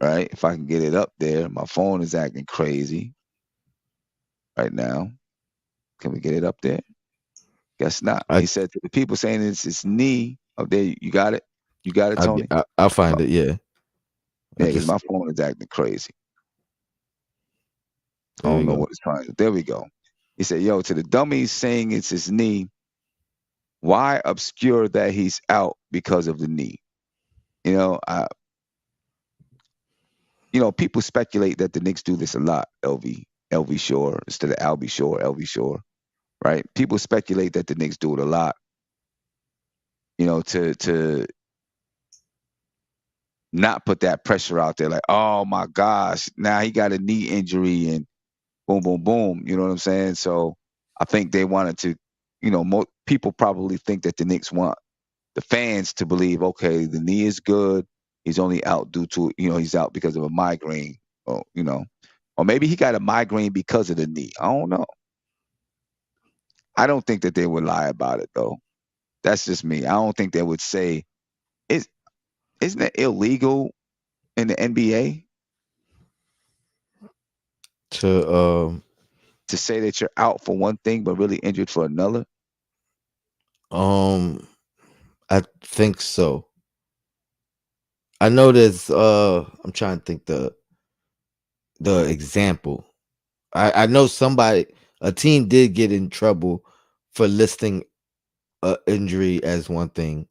S1: right? If I can get it up there, my phone is acting crazy right now. Can we get it up there? Guess not.
S2: I
S1: He said to the people saying it's his knee up there. You got it? You got it, Tony?
S2: I'll find it. Yeah, I
S1: Yeah, because
S2: just
S1: my phone is acting crazy. I
S2: there
S1: don't
S2: we
S1: know
S2: go.
S1: what it's trying to do. There we go. He said, yo, to the dummies saying it's his knee, why obscure that he's out because of the knee? You know, I, people speculate that the Knicks do this a lot, LV Shore, instead of Albie Shore, LV Shore, right? People speculate that the Knicks do it a lot, to not put that pressure out there, like, oh my gosh, now he got a knee injury and boom, boom, boom. You know what I'm saying? So I think they wanted to, people probably think that the Knicks want the fans to believe, okay, the knee is good. He's only out due to, he's out because of a migraine, or maybe he got a migraine because of the knee. I don't know. I don't think that they would lie about it though. That's just me. I don't think they would say, is isn't it illegal in the NBA
S2: To
S1: to say that you're out for one thing but really injured for another?
S2: um, I think so. I know there's I'm trying to think the example. I know a team did get in trouble for listing a injury as one thing,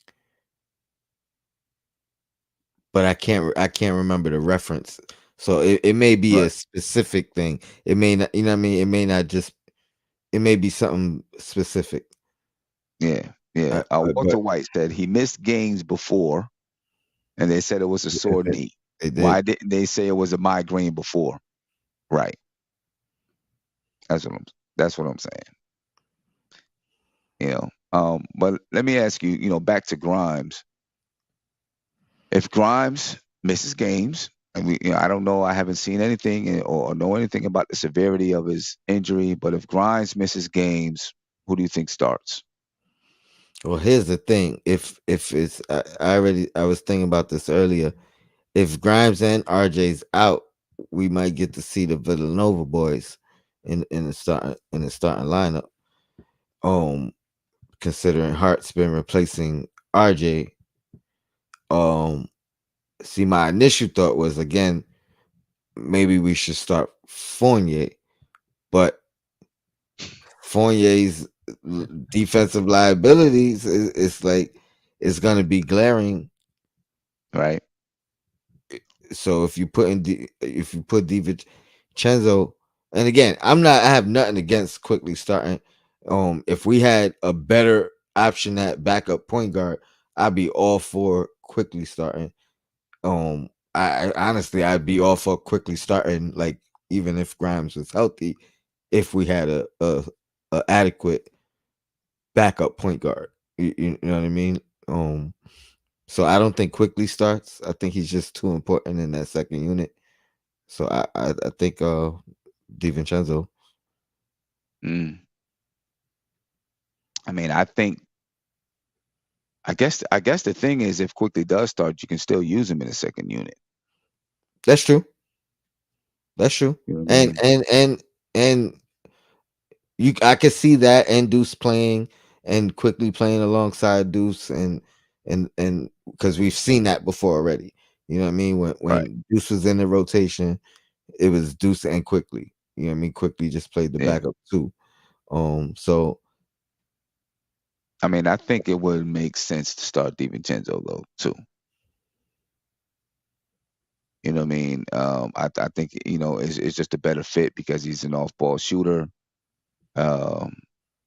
S2: but I can't remember the reference. So it may be
S1: Right.
S2: a specific thing. It may not, you know what I mean? It may not just, it may be something specific.
S1: Yeah. Yeah.
S2: But
S1: Walter White said he missed games before, and they said it was a sore
S2: yeah,
S1: knee.
S2: they did.
S1: Why didn't they say it was a migraine before? Right. That's what I'm saying. You know. But let me ask you, back to Grimes. If Grimes misses games, and I don't know, I haven't seen anything or know anything about the severity of his injury, but if Grimes misses games, who do you think starts?
S2: Well, here's the thing. If it's I was thinking about this earlier. If Grimes and RJ's out, we might get to see the Villanova boys in the starting lineup. Um, Considering Hart's been replacing RJ. Um, See, my initial thought was again maybe we should start Fournier, but Fournier's defensive liabilities is like it's gonna be glaring.
S1: Right?
S2: So if you put DiVincenzo, and again, I have nothing against quickly starting. If we had a better option at backup point guard, I'd be all for quickly starting. I honestly I'd be all for quickly starting, like even if Grimes was healthy, if we had a adequate backup point guard. You know what I mean? So I don't think quickly starts. I think he's just too important in that second unit. So I think DiVincenzo.
S1: Mm. I mean, I guess the thing is, if Quickly does start, you can still use him in the second unit.
S2: That's true. That's true.
S1: You know what I
S2: And
S1: mean?
S2: and you I could see that and Deuce playing and quickly playing alongside Deuce and because we've seen that before already. You know what I mean?
S1: Right.
S2: When Deuce was in the rotation, it was Deuce and quickly. You know what I mean? Quickly just played the
S1: Yeah.
S2: backup too. So
S1: I mean, I think it would make sense to start DiVincenzo though too. You know what I mean? I think it's just a better fit because he's an off-ball shooter. Um,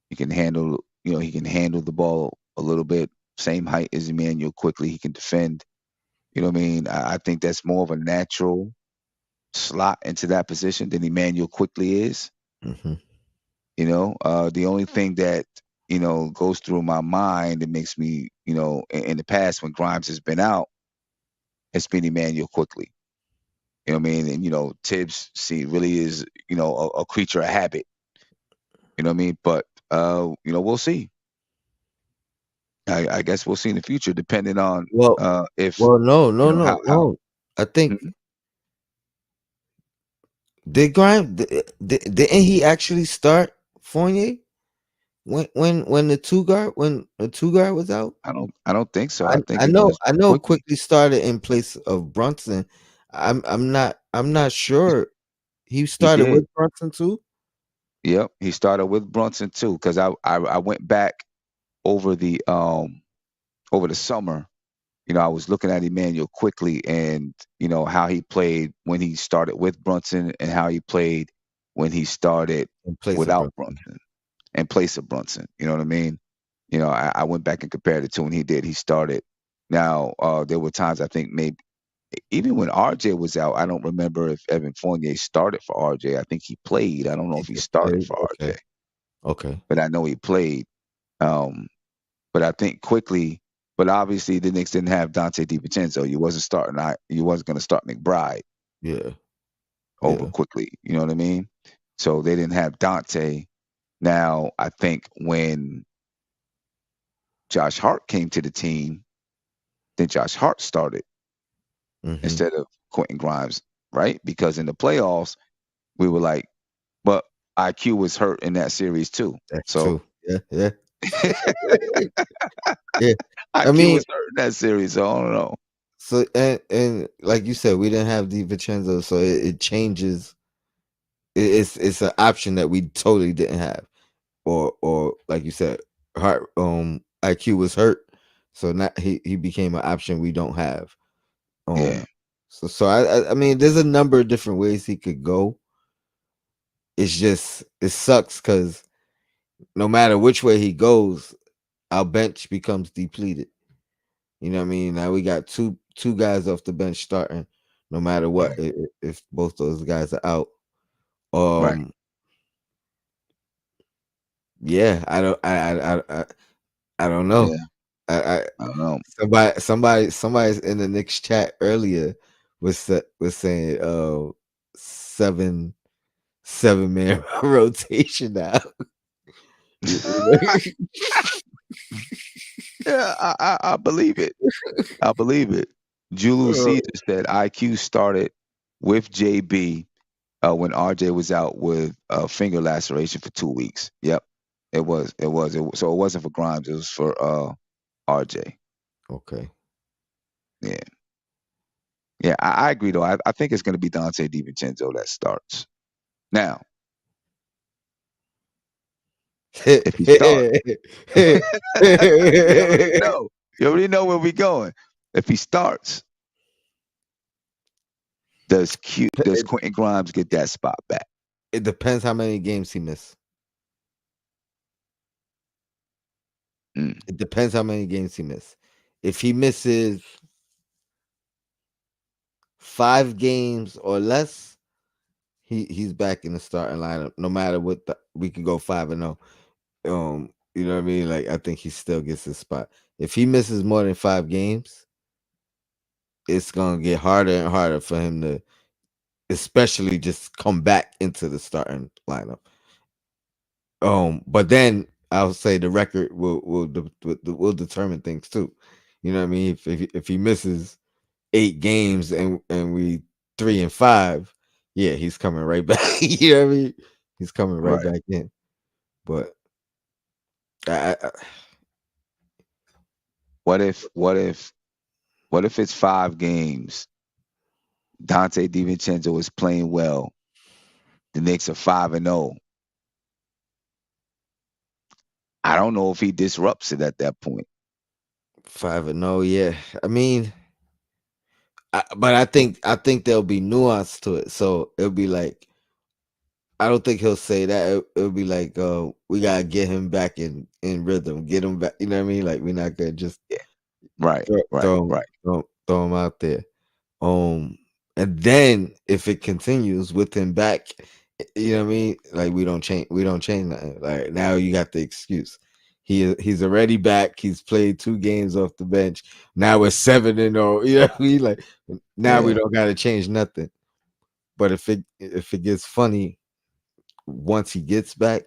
S1: he can handle the ball a little bit. Same height as Emmanuel quickly. He can defend. You know what I mean? I think that's more of a natural slot into that position than Emmanuel quickly is.
S2: mhm.
S1: The only thing that goes through my mind that makes me, in the past when Grimes has been out, it's been Emmanuel quickly. You know what I mean? And Tibbs really is a creature of habit. You know what I mean? But we'll see. I guess we'll see in the future, depending on
S2: Well,
S1: if
S2: no, no,
S1: how
S2: no, no. I think
S1: Mhm.
S2: didn't he actually start Fournier when the two guard was out?
S1: I don't think so. I think
S2: I
S1: it
S2: know
S1: was
S2: I know
S1: quickly.
S2: quickly started in place of Brunson. I'm not sure he
S1: He
S2: started
S1: did.
S2: with Brunson too.
S1: Yep. He started with Brunson too, because I went back over the summer. I was looking at Emmanuel quickly, and how he played when he started with Brunson and how he played when he started
S2: In place of
S1: without
S2: Brunson.
S1: Brunson in place of Brunson. You know what I mean? I went back and compared it to when he did. He started. Now, there were times I think maybe even when RJ was out, I don't remember if Evan Fournier started for RJ. I think he played. I don't know
S2: He
S1: if he
S2: just
S1: started
S2: played.
S1: for
S2: Okay.
S1: RJ,
S2: Okay.
S1: but I know he played. Um, but I think quickly, but obviously the Knicks didn't have Dante DiVincenzo. You wasn't going to start McBride
S2: Yeah.
S1: over
S2: Yeah.
S1: quickly. You know what I mean? So they didn't have Dante. Now I think when Josh Hart came to the team, then Josh Hart started
S2: Hmm.
S1: instead of Quentin Grimes, right? Because in the playoffs we were like, but IQ was hurt in that series too.
S2: That's
S1: So
S2: true. Yeah. Yeah. Yeah. I
S1: IQ
S2: mean,
S1: was hurt in that series. So I don't know.
S2: so and like you said, we didn't have DiVincenzo, so it changes. It's an option that we totally didn't have, or like you said, heart IQ was hurt, so not he became an option we don't have.
S1: Yeah.
S2: Um, So I mean, there's a number of different ways he could go. It's just it sucks because no matter which way he goes, our bench becomes depleted. You know what I mean? Now we got two guys off the bench starting, no matter what. If both those guys are out,
S1: Right.
S2: um, yeah, I don't know.
S1: Yeah.
S2: I
S1: I don't know.
S2: somebody's in the Knicks chat earlier was saying seven 7-man rotation now.
S1: Yeah, I believe it. I believe it. Julius
S2: Uh,
S1: Caesar said IQ started with JB when RJ was out with finger laceration for 2 weeks. Yep, so it wasn't for Grimes. It was for RJ.
S2: okay.
S1: Yeah, yeah. I agree though. I think it's going to be Dante DiVincenzo that starts. Now, if he starts, you already know. You already know where we're going. If he starts, does
S2: it,
S1: Quentin Grimes get that spot back?
S2: it depends how many games he missed.
S1: Mm,
S2: It depends how many games he missed. If he misses 5 games or less, he's back in the starting lineup. No matter what, we could go 5-0. You know what I mean? Like I think he still gets his spot. If he misses more than 5 games, it's gonna get harder and harder for him to, especially just come back into the starting lineup. But then I'll say the record will determine things too. You know what I mean? If he misses 8 games and we 3-5, yeah, he's coming right back. You know what I mean? He's coming right
S1: right.
S2: back in. But I
S1: What if what if what if it's 5 games? Dante DiVincenzo is playing well. The Knicks are 5-0. I don't know if he disrupts it at that point.
S2: 5-0, yeah. I mean, but I think there'll be nuance to it. So it'll be like I don't think he'll say that. It'll be like, we gotta get him back in rhythm, get him back. You know what I mean? Like we're not gonna just
S1: Yeah. Right,
S2: throw
S1: right,
S2: throw,
S1: right.
S2: throw him out there. Um, and then if it continues with him back, you know what I mean? Like we don't change nothing. Like now you got the excuse. He's already back. He's played 2 games off the bench. Now we're 7-0. You know what I mean? Like now we
S1: Yeah,
S2: don't gotta change nothing. But if it gets funny once he gets back,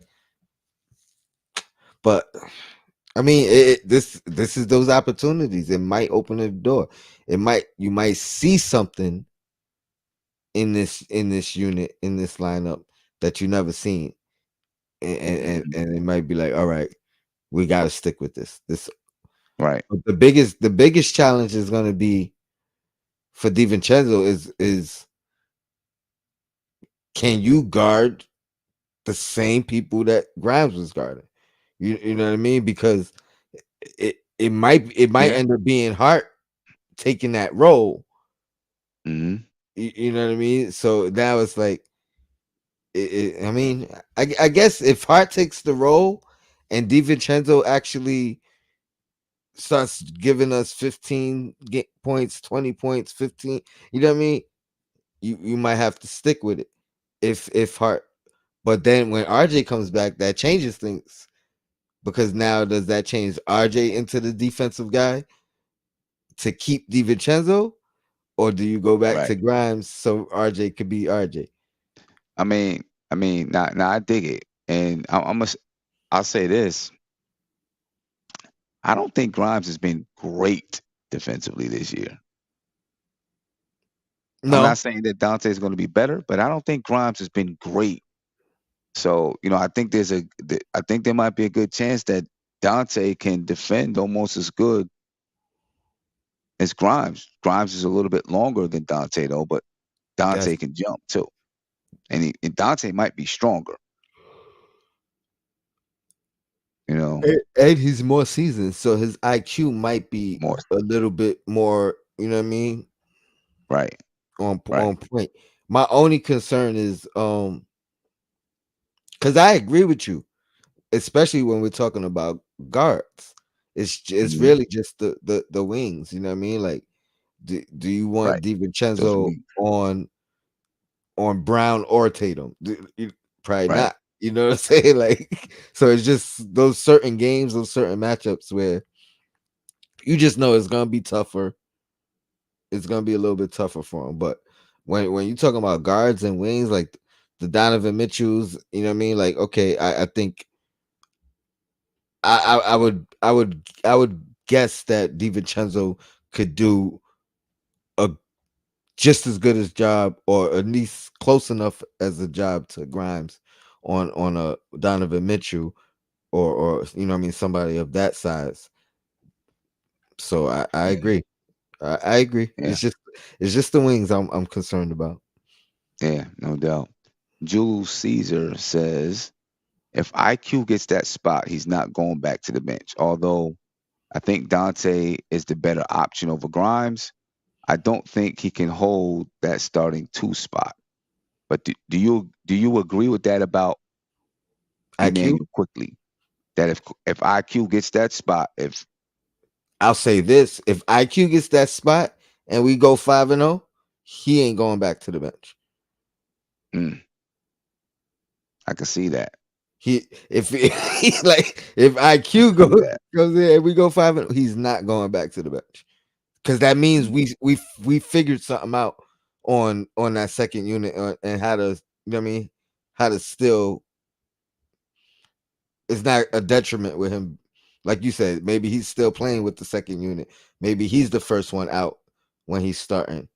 S2: but I mean, this is those opportunities. It might open the door. You might see something in this unit in this lineup that you never seen, and and,
S1: mhm,
S2: and it might be like, all right, we got to stick with this.
S1: right,
S2: But the biggest challenge is going to be for DiVincenzo is can you guard the same people that Grimes was guarding? You know what I mean? Because it might
S1: yeah,
S2: end up being Hart taking that role.
S1: mhm,
S2: You know what I mean? So now it's like, I mean, I guess if Hart takes the role and DiVincenzo actually starts giving us 15 points, 20 points, 15, you know what I mean? You might have to stick with it if Hart. But then when RJ comes back, that changes things because now does that change RJ into the defensive guy to keep DiVincenzo, or do you go back
S1: right.
S2: to Grimes so RJ could be RJ?
S1: I mean, now I dig it, and I'll say this: I don't think Grimes has been great defensively this year. I'm not
S2: No,
S1: saying that Dante is going to be better, but I don't think Grimes has been great. So I think I think there might be a good chance that Dante can defend almost as good as Grimes. Grimes is a little bit longer than Dante though, but
S2: that's
S1: Dante can jump too, and Dante might be stronger. You know,
S2: and he's more seasoned, so his IQ might be
S1: more
S2: a little bit more. You know what I mean?
S1: right. Right.
S2: on point. My only concern is because I agree with you, especially when we're talking about guards. It's
S1: Hmm.
S2: really just the wings. You know what I mean? Like, do you want
S1: Right. Those
S2: DiVincenzo
S1: wings.
S2: on Brown or Tatum? Probably
S1: Right.
S2: not. You know what I'm saying? Like, so it's just those certain games, those certain matchups where you just know it's gonna be tougher. It's gonna be a little bit tougher for him. But when you talking about guards and wings, like the Donovan Mitchells, you know what I mean? Like, okay, I think I would guess that DiVincenzo could do a just as good as job, or at least close enough as a job to Grimes on a Donovan Mitchell, or you know what I mean, somebody of that size. So I
S1: Yeah.
S2: agree. I agree.
S1: Yeah.
S2: It's just the wings I'm concerned about.
S1: Yeah. No doubt. Jules Caesar says if IQ gets that spot, he's not going back to the bench. Although I think Dante is the better option over Grimes, I don't think he can hold that starting two spot. But do you agree with that about
S2: IQ.
S1: Emmanuel quickly? That if IQ gets that spot, if
S2: I'll say this: if IQ gets that spot and we go 5-0, he ain't going back to the bench.
S1: mm, I can see that.
S2: He if he's like if
S1: I
S2: IQ
S1: can see that.
S2: goes in and we go 5-0, he's not going back to the bench because that means
S1: Mm,
S2: we figured something out on that second unit, and how to, you know what I mean, how to still, it's not a detriment with him. Like you said, maybe he's still playing with the second unit. Maybe he's the first one out when he's starting,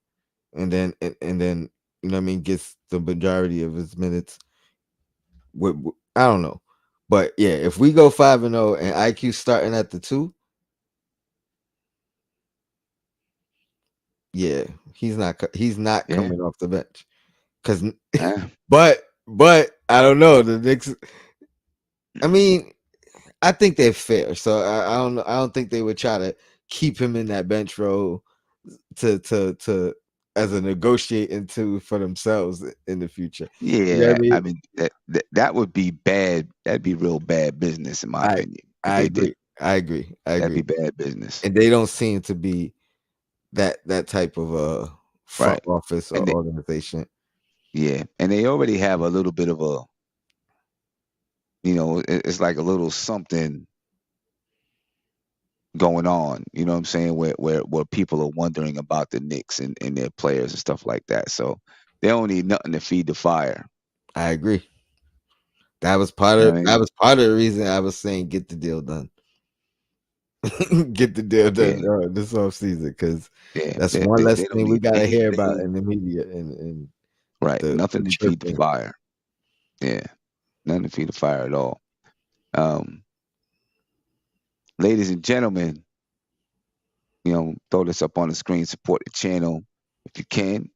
S2: and then, you know what I mean, gets the majority of his minutes. I don't know, but yeah, if we go 5-0 and IQ starting at the two, yeah, he's not
S1: yeah.
S2: coming off the bench because.
S1: Yeah.
S2: But I don't know the Knicks. I mean, I think they're fair, so I don't know. I don't think they would try to keep him in that bench role to as a negotiating tool for themselves in the future. You know what
S1: Yeah,
S2: I mean?
S1: I mean that would be bad. That'd be real bad business, in my
S2: I
S1: opinion, if
S2: I
S1: they did.
S2: agree. I agree. I
S1: That'd
S2: agree.
S1: be bad business,
S2: And they don't seem to be that type of front
S1: right?
S2: office or
S1: And they,
S2: organization.
S1: yeah, and they already have a little bit of a, it's like a little something going on. You know what I'm saying? Where people are wondering about the Knicks and their players and stuff like that. So they don't need nothing to feed the fire.
S2: I agree.
S1: You know what I
S2: That
S1: mean?
S2: was part of the reason I was saying get the deal done. Get the deal
S1: Yeah,
S2: done this off season, because
S1: yeah.
S2: that's
S1: They,
S2: one
S1: they,
S2: less
S1: they don't
S2: thing we
S1: need
S2: gotta hear about
S1: anything,
S2: in the media, and
S1: right?
S2: the
S1: Nothing to feed the
S2: chirping.
S1: fire. Yeah, nothing to feed the fire at all. Um, Ladies and gentlemen, throw this up on the screen. Support the channel if you can.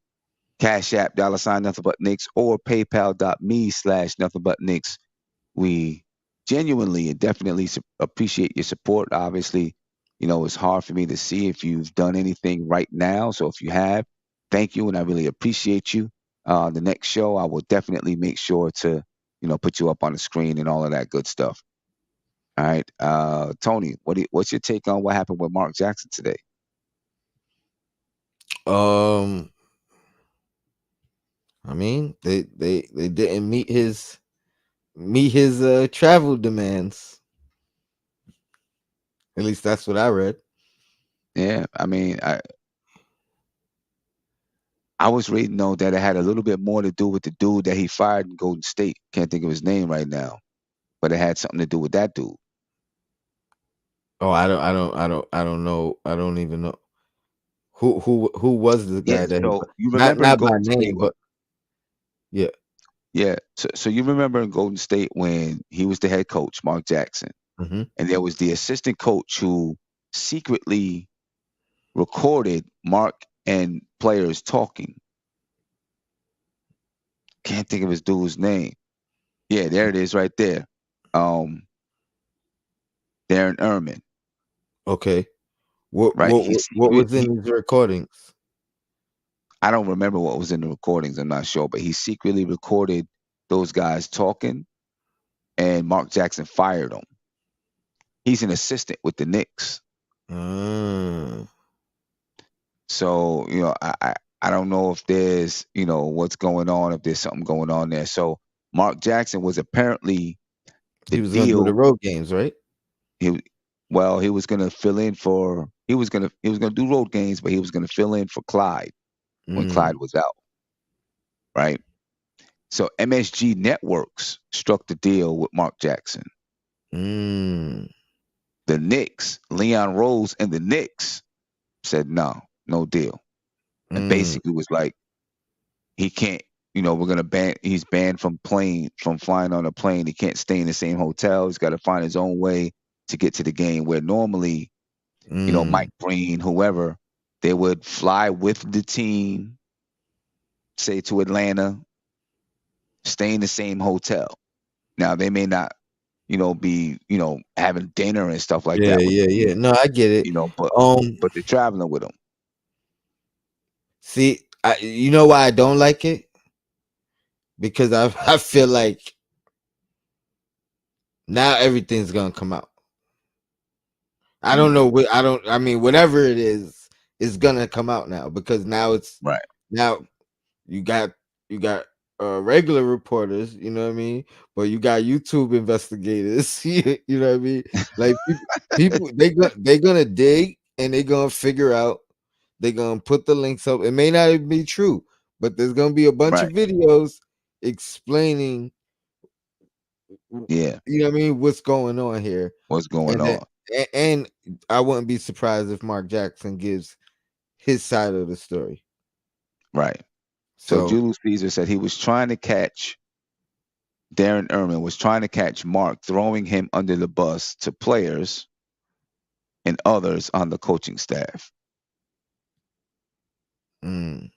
S1: Cash App, $ nothing but Knicks, or PayPal.me/ nothing but Knicks. We genuinely and definitely appreciate your support. Obviously, it's hard for me to see if you've done anything right now. So if you have, thank you, and I really appreciate you. The next show, I will definitely make sure to, put you up on the screen and all of that good stuff. All right, Tony, what's your take on what happened with Mark Jackson today?
S2: Um, I mean, they didn't meet his travel demands. At least that's what I read.
S1: Yeah, I mean, I was reading though that it had a little bit more to do with the dude that he fired in Golden State. Can't think of his name right now, but it had something to do with that dude.
S2: Oh, I don't know. I don't even know who was the
S1: Yeah.
S2: guy that he,
S1: So you
S2: not
S1: remember in
S2: by
S1: Golden State
S2: name,
S1: when,
S2: but yeah.
S1: yeah. So you remember in Golden State when he was the head coach, Mark Jackson,
S2: Hmm.
S1: and there was the assistant coach who secretly recorded Mark and players talking. Can't think of his dude's name. Yeah, there it is right there. Um, Darren Erman,
S2: Okay.
S1: right? He
S2: What was in
S1: he
S2: his recordings?
S1: I don't remember what was in the recordings. I'm not sure, but he secretly recorded those guys talking, and Mark Jackson fired him. He's an assistant with the Knicks,
S2: Mm.
S1: so I don't know if there's what's going on, if there's something going on there. So Mark Jackson was apparently the
S2: He was gonna do the
S1: deal.
S2: road games, right?
S1: He well, he was gonna fill in for he was gonna do road games, but he was gonna fill in for Clyde when
S2: Mm.
S1: Clyde was out, right? So MSG Networks struck the deal with Mark Jackson.
S2: Mm.
S1: The Knicks, Leon Rose and the Knicks said no, no deal. And
S2: Mm.
S1: basically was like, he can't, we're gonna he's banned from flying on a plane. He can't stay in the same hotel. He's gotta find his own way to get to the game where normally,
S2: Mm.
S1: Mike Breen, whoever, they would fly with the team, say to Atlanta, stay in the same hotel. Now they may not, be, having dinner and stuff like
S2: Yeah,
S1: that with the
S2: yeah, yeah.
S1: team,
S2: No, I get it.
S1: but
S2: Um,
S1: they're traveling with them.
S2: see, you know why I don't like it? Because I feel like now everything's gonna come out. I don't
S1: Mm,
S2: know what I don't. I mean, whatever it is gonna come out now because
S1: right,
S2: now you got you got regular reporters, you know what I mean, but you got YouTube investigators, you know what I mean. Like people they gonna dig and they gonna figure out. They're gonna put the links up. It may not even be true, but there's gonna be a bunch
S1: right,
S2: of videos explaining,
S1: yeah.
S2: you know what I mean, what's going on here,
S1: What's going
S2: and
S1: on?
S2: and I wouldn't be surprised if Mark Jackson gives his side of the story.
S1: Right. So
S2: So,
S1: Julius Caesar said he was trying to catch Darren Erman was trying to catch Mark throwing him under the bus to players and others on the coaching staff.
S2: mm,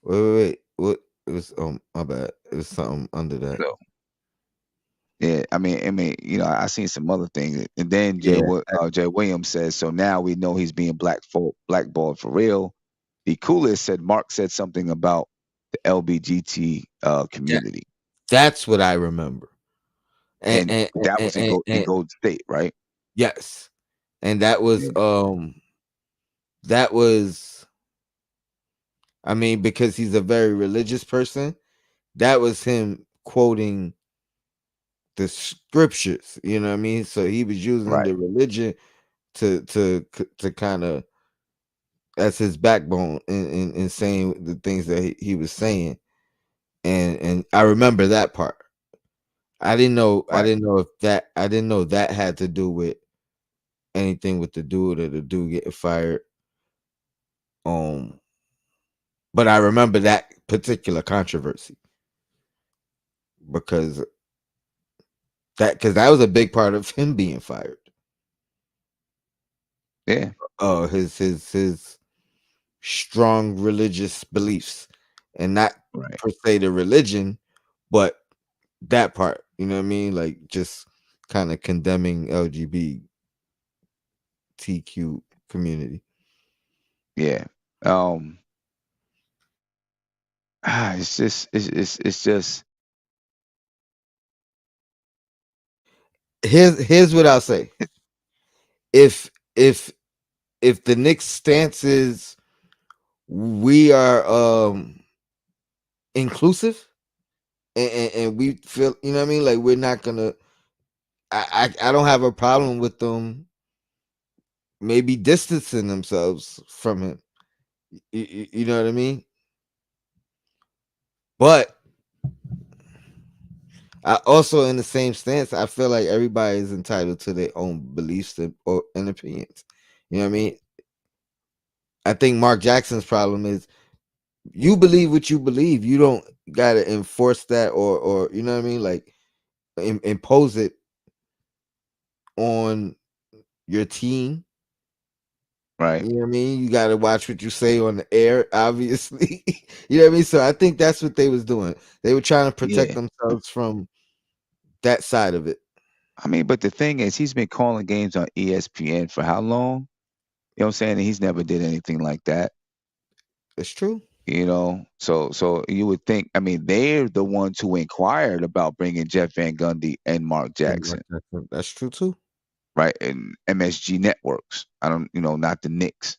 S2: wait, what? It was my bad. It was something under that.
S1: So yeah, I mean, I seen some other things, and then
S2: Yeah,
S1: Jay Williams says, so now we know he's being blackballed for real. The coolest said Mark said something about the LBGT
S2: that,
S1: community,
S2: that's what I remember. And
S1: and
S2: and,
S1: that
S2: and,
S1: was
S2: and,
S1: In
S2: and
S1: Golden State, right?
S2: yes, and that was
S1: Yeah.
S2: that was, I mean, because he's a very religious person, that was him quoting the scriptures, you know what I mean? So he was using
S1: Right,
S2: the religion to kind of as his backbone in saying the things that he was saying. And I remember that part. I
S1: right.
S2: didn't know if that I didn't know that had to do with anything with the dude or the dude getting fired. Um, but I remember that particular controversy because that was a big part of him being fired.
S1: Yeah,
S2: His strong religious beliefs, and not
S1: right.
S2: per se the religion, but that part. You know what I mean? Like just kind of condemning LGBTQ community.
S1: Yeah. Um. It's just
S2: Here's what I'll say. If if if the Knicks stance is we are inclusive and we feel, you know what I mean, like we're not gonna, I don't have a problem with them maybe distancing themselves from him. You know what I mean? But I also, in the same stance, I feel like everybody is entitled to their own beliefs and opinions. You know what I mean? I think Mark Jackson's problem is you believe what you believe. You don't gotta enforce that or you know what I mean? Like impose it on your team.
S1: right.
S2: You know what I mean? You got to watch what you say on the air, obviously. You know what I mean? So I think that's what they was doing. They were trying to protect
S1: Yeah.
S2: themselves from that side of it.
S1: I mean, but the thing is, he's been calling games on ESPN for how long? You know what I'm saying? And he's never did anything like that.
S2: It's true.
S1: So you would think, I mean, they're the ones who inquired about bringing Jeff Van Gundy and Mark
S2: And Mark
S1: Jackson,
S2: Jackson, that's true too.
S1: right? And MSG Networks. I don't, not the Knicks,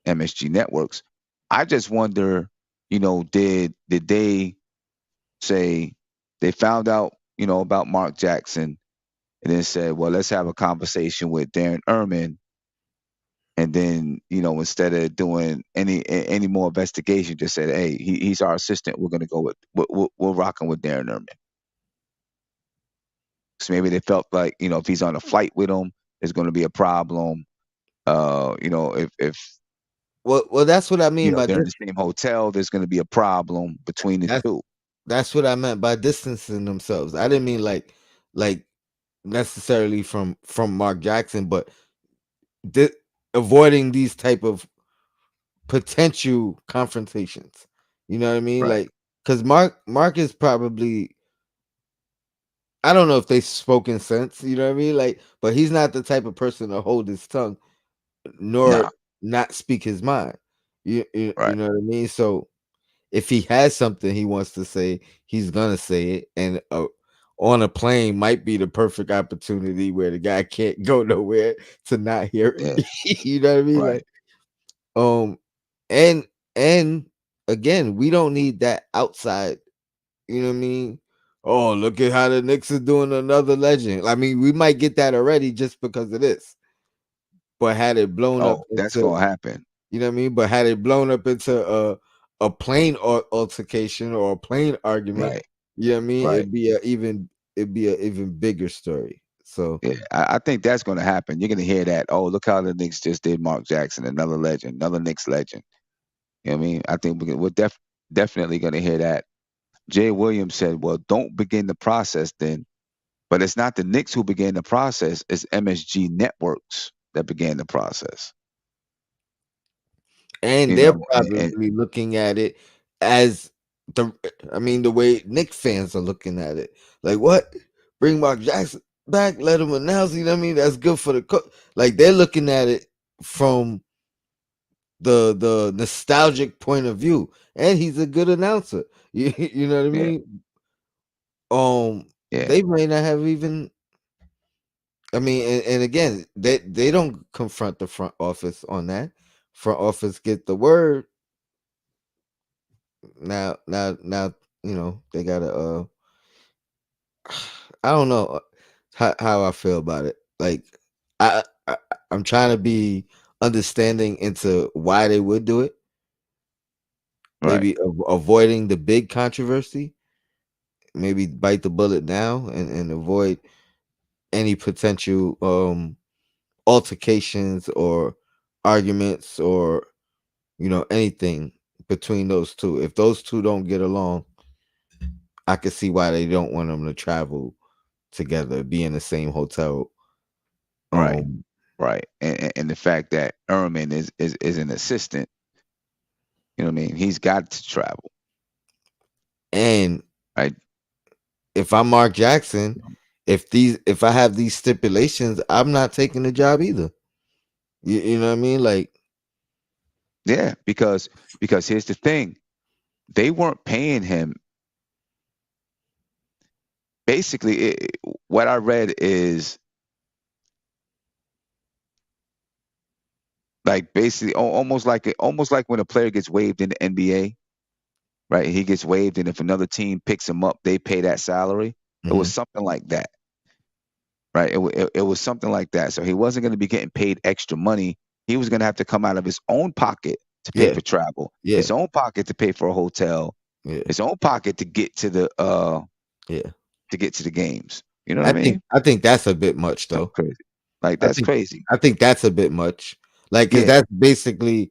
S1: MSG Networks. I just wonder, did they say they found out, about Mark Jackson and then said, well, let's have a conversation with Darren Erman. And then, instead of doing any more investigation, just said, hey, he's our assistant. We're gonna go with we're rocking with Darren Erman. So maybe they felt like, if he's on a flight with him, there's gonna be a problem. If
S2: Well, that's what I mean by
S1: they're in
S2: this.
S1: the same hotel, there's gonna be a problem between the
S2: That's
S1: two.
S2: that's what I meant by distancing themselves. I didn't mean like necessarily from Mark Jackson, but di- avoiding these type of potential confrontations. You know what I mean?
S1: Right.
S2: Like, because Mark is probably, I don't know if they spoken sense. You know what I mean? Like, but he's not the type of person to hold his tongue nor
S1: Nah.
S2: not speak his mind. You
S1: Right.
S2: know what I mean? So if he has something he wants to say, he's gonna say it, and on a plane might be the perfect opportunity where the guy can't go nowhere to not hear
S1: Yeah.
S2: it. You know what I mean?
S1: Right.
S2: Like, um, and again, we don't need that outside. You know what I mean? Oh, look at how the Knicks is doing another legend. I mean, we might get that already just because of this, but had it blown up
S1: Oh, that's
S2: into,
S1: gonna happen.
S2: you know what I mean? But had it blown up into a plain altercation or a plain argument,
S1: Right.
S2: you know what I mean?
S1: Right.
S2: It'd be an even bigger story. So
S1: Yeah, I think that's going to happen. You're going to hear that. Oh, look how the Knicks just did Mark Jackson, another legend, another Knicks legend. You know what I mean? I think we're definitely going to hear that. Jay Williams said, "Well, don't begin the process then." But it's not the Knicks who began the process; it's MSG Networks that began the process.
S2: and
S1: You
S2: they're
S1: know, and
S2: probably looking at it as the I mean the way Knicks fans are looking at it. Like what? Bring Mark Jackson back, let him announce, you know what I mean? That's good for the like they're looking at it from the nostalgic point of view. And he's a good announcer. You know what I
S1: yeah,
S2: mean?
S1: yeah,
S2: They may not have even, I mean, and again, they don't confront the front office on that. Front office get the word. Now, they gotta I don't know how I feel about it. Like I I'm trying to be understanding into why they would do it.
S1: right,
S2: Maybe avoiding the big controversy. Maybe bite the bullet now and avoid any potential altercations or arguments or anything between those two. If those two don't get along, I could see why they don't want them to travel together, be in the same hotel.
S1: right,
S2: Um,
S1: right. And the fact that Ehrman is an assistant, you know what I mean? He's got to travel,
S2: and
S1: right?
S2: if I'm Mark Jackson, if I have these stipulations, I'm not taking the job either. You know what I mean? Like,
S1: Yeah, because here's the thing, they weren't paying him. Basically, what I read is like basically almost like when a player gets waived in the NBA, right? He gets waived, and if another team picks him up, they pay that salary. It was
S2: mhm,
S1: something like that, right? It was something like that. So he wasn't going to be getting paid extra money. He was going to have to come out of his own pocket to pay
S2: yeah,
S1: for travel,
S2: yeah,
S1: his own pocket to pay for a hotel,
S2: yeah,
S1: his own pocket
S2: yeah.
S1: to get to the games. You know what I mean?
S2: I think that's a bit much
S1: That's
S2: though.
S1: crazy. Like
S2: I
S1: that's
S2: think
S1: crazy.
S2: I think that's a bit much. Like, cause
S1: Yeah.
S2: that's basically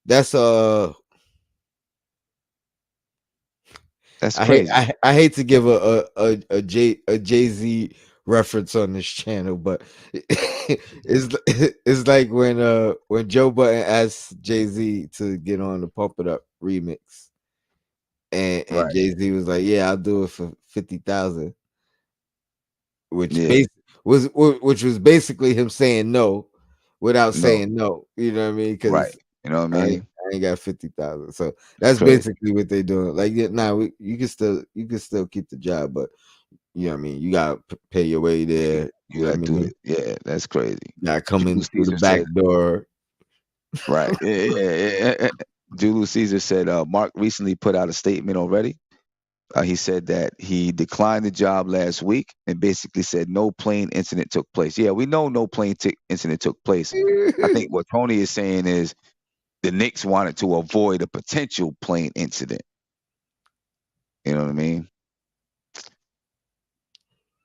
S2: that's
S1: That's crazy.
S2: I hate to give a Jay Z reference on this channel, but it's like when Joe Budden asked Jay Z to get on the Pump It Up remix, and
S1: Right.
S2: Jay Z was like, "Yeah, I'll do it for 50,000," which
S1: Yeah.
S2: which was basically him saying no without
S1: No.
S2: saying no. You know what I mean?
S1: Right.
S2: Because
S1: You know what I
S2: I
S1: mean?
S2: I ain't got 50,000. So that's
S1: Crazy.
S2: basically what they doing. Like, yeah, nah, you can still keep the job, but you know what I mean. You gotta pay your way there.
S1: You
S2: You know
S1: gotta
S2: what I
S1: do
S2: mean.
S1: it. Yeah, that's crazy.
S2: You gotta come in
S1: Julius
S2: through the
S1: Caesar
S2: back
S1: said,
S2: door.
S1: right. Yeah. Julius Caesar said, Mark recently put out a statement already. He said that he declined the job last week and basically said no plane incident took place. Yeah, we know no incident took place. I think what Tony is saying is the Knicks wanted to avoid a potential plane incident. You know what I mean?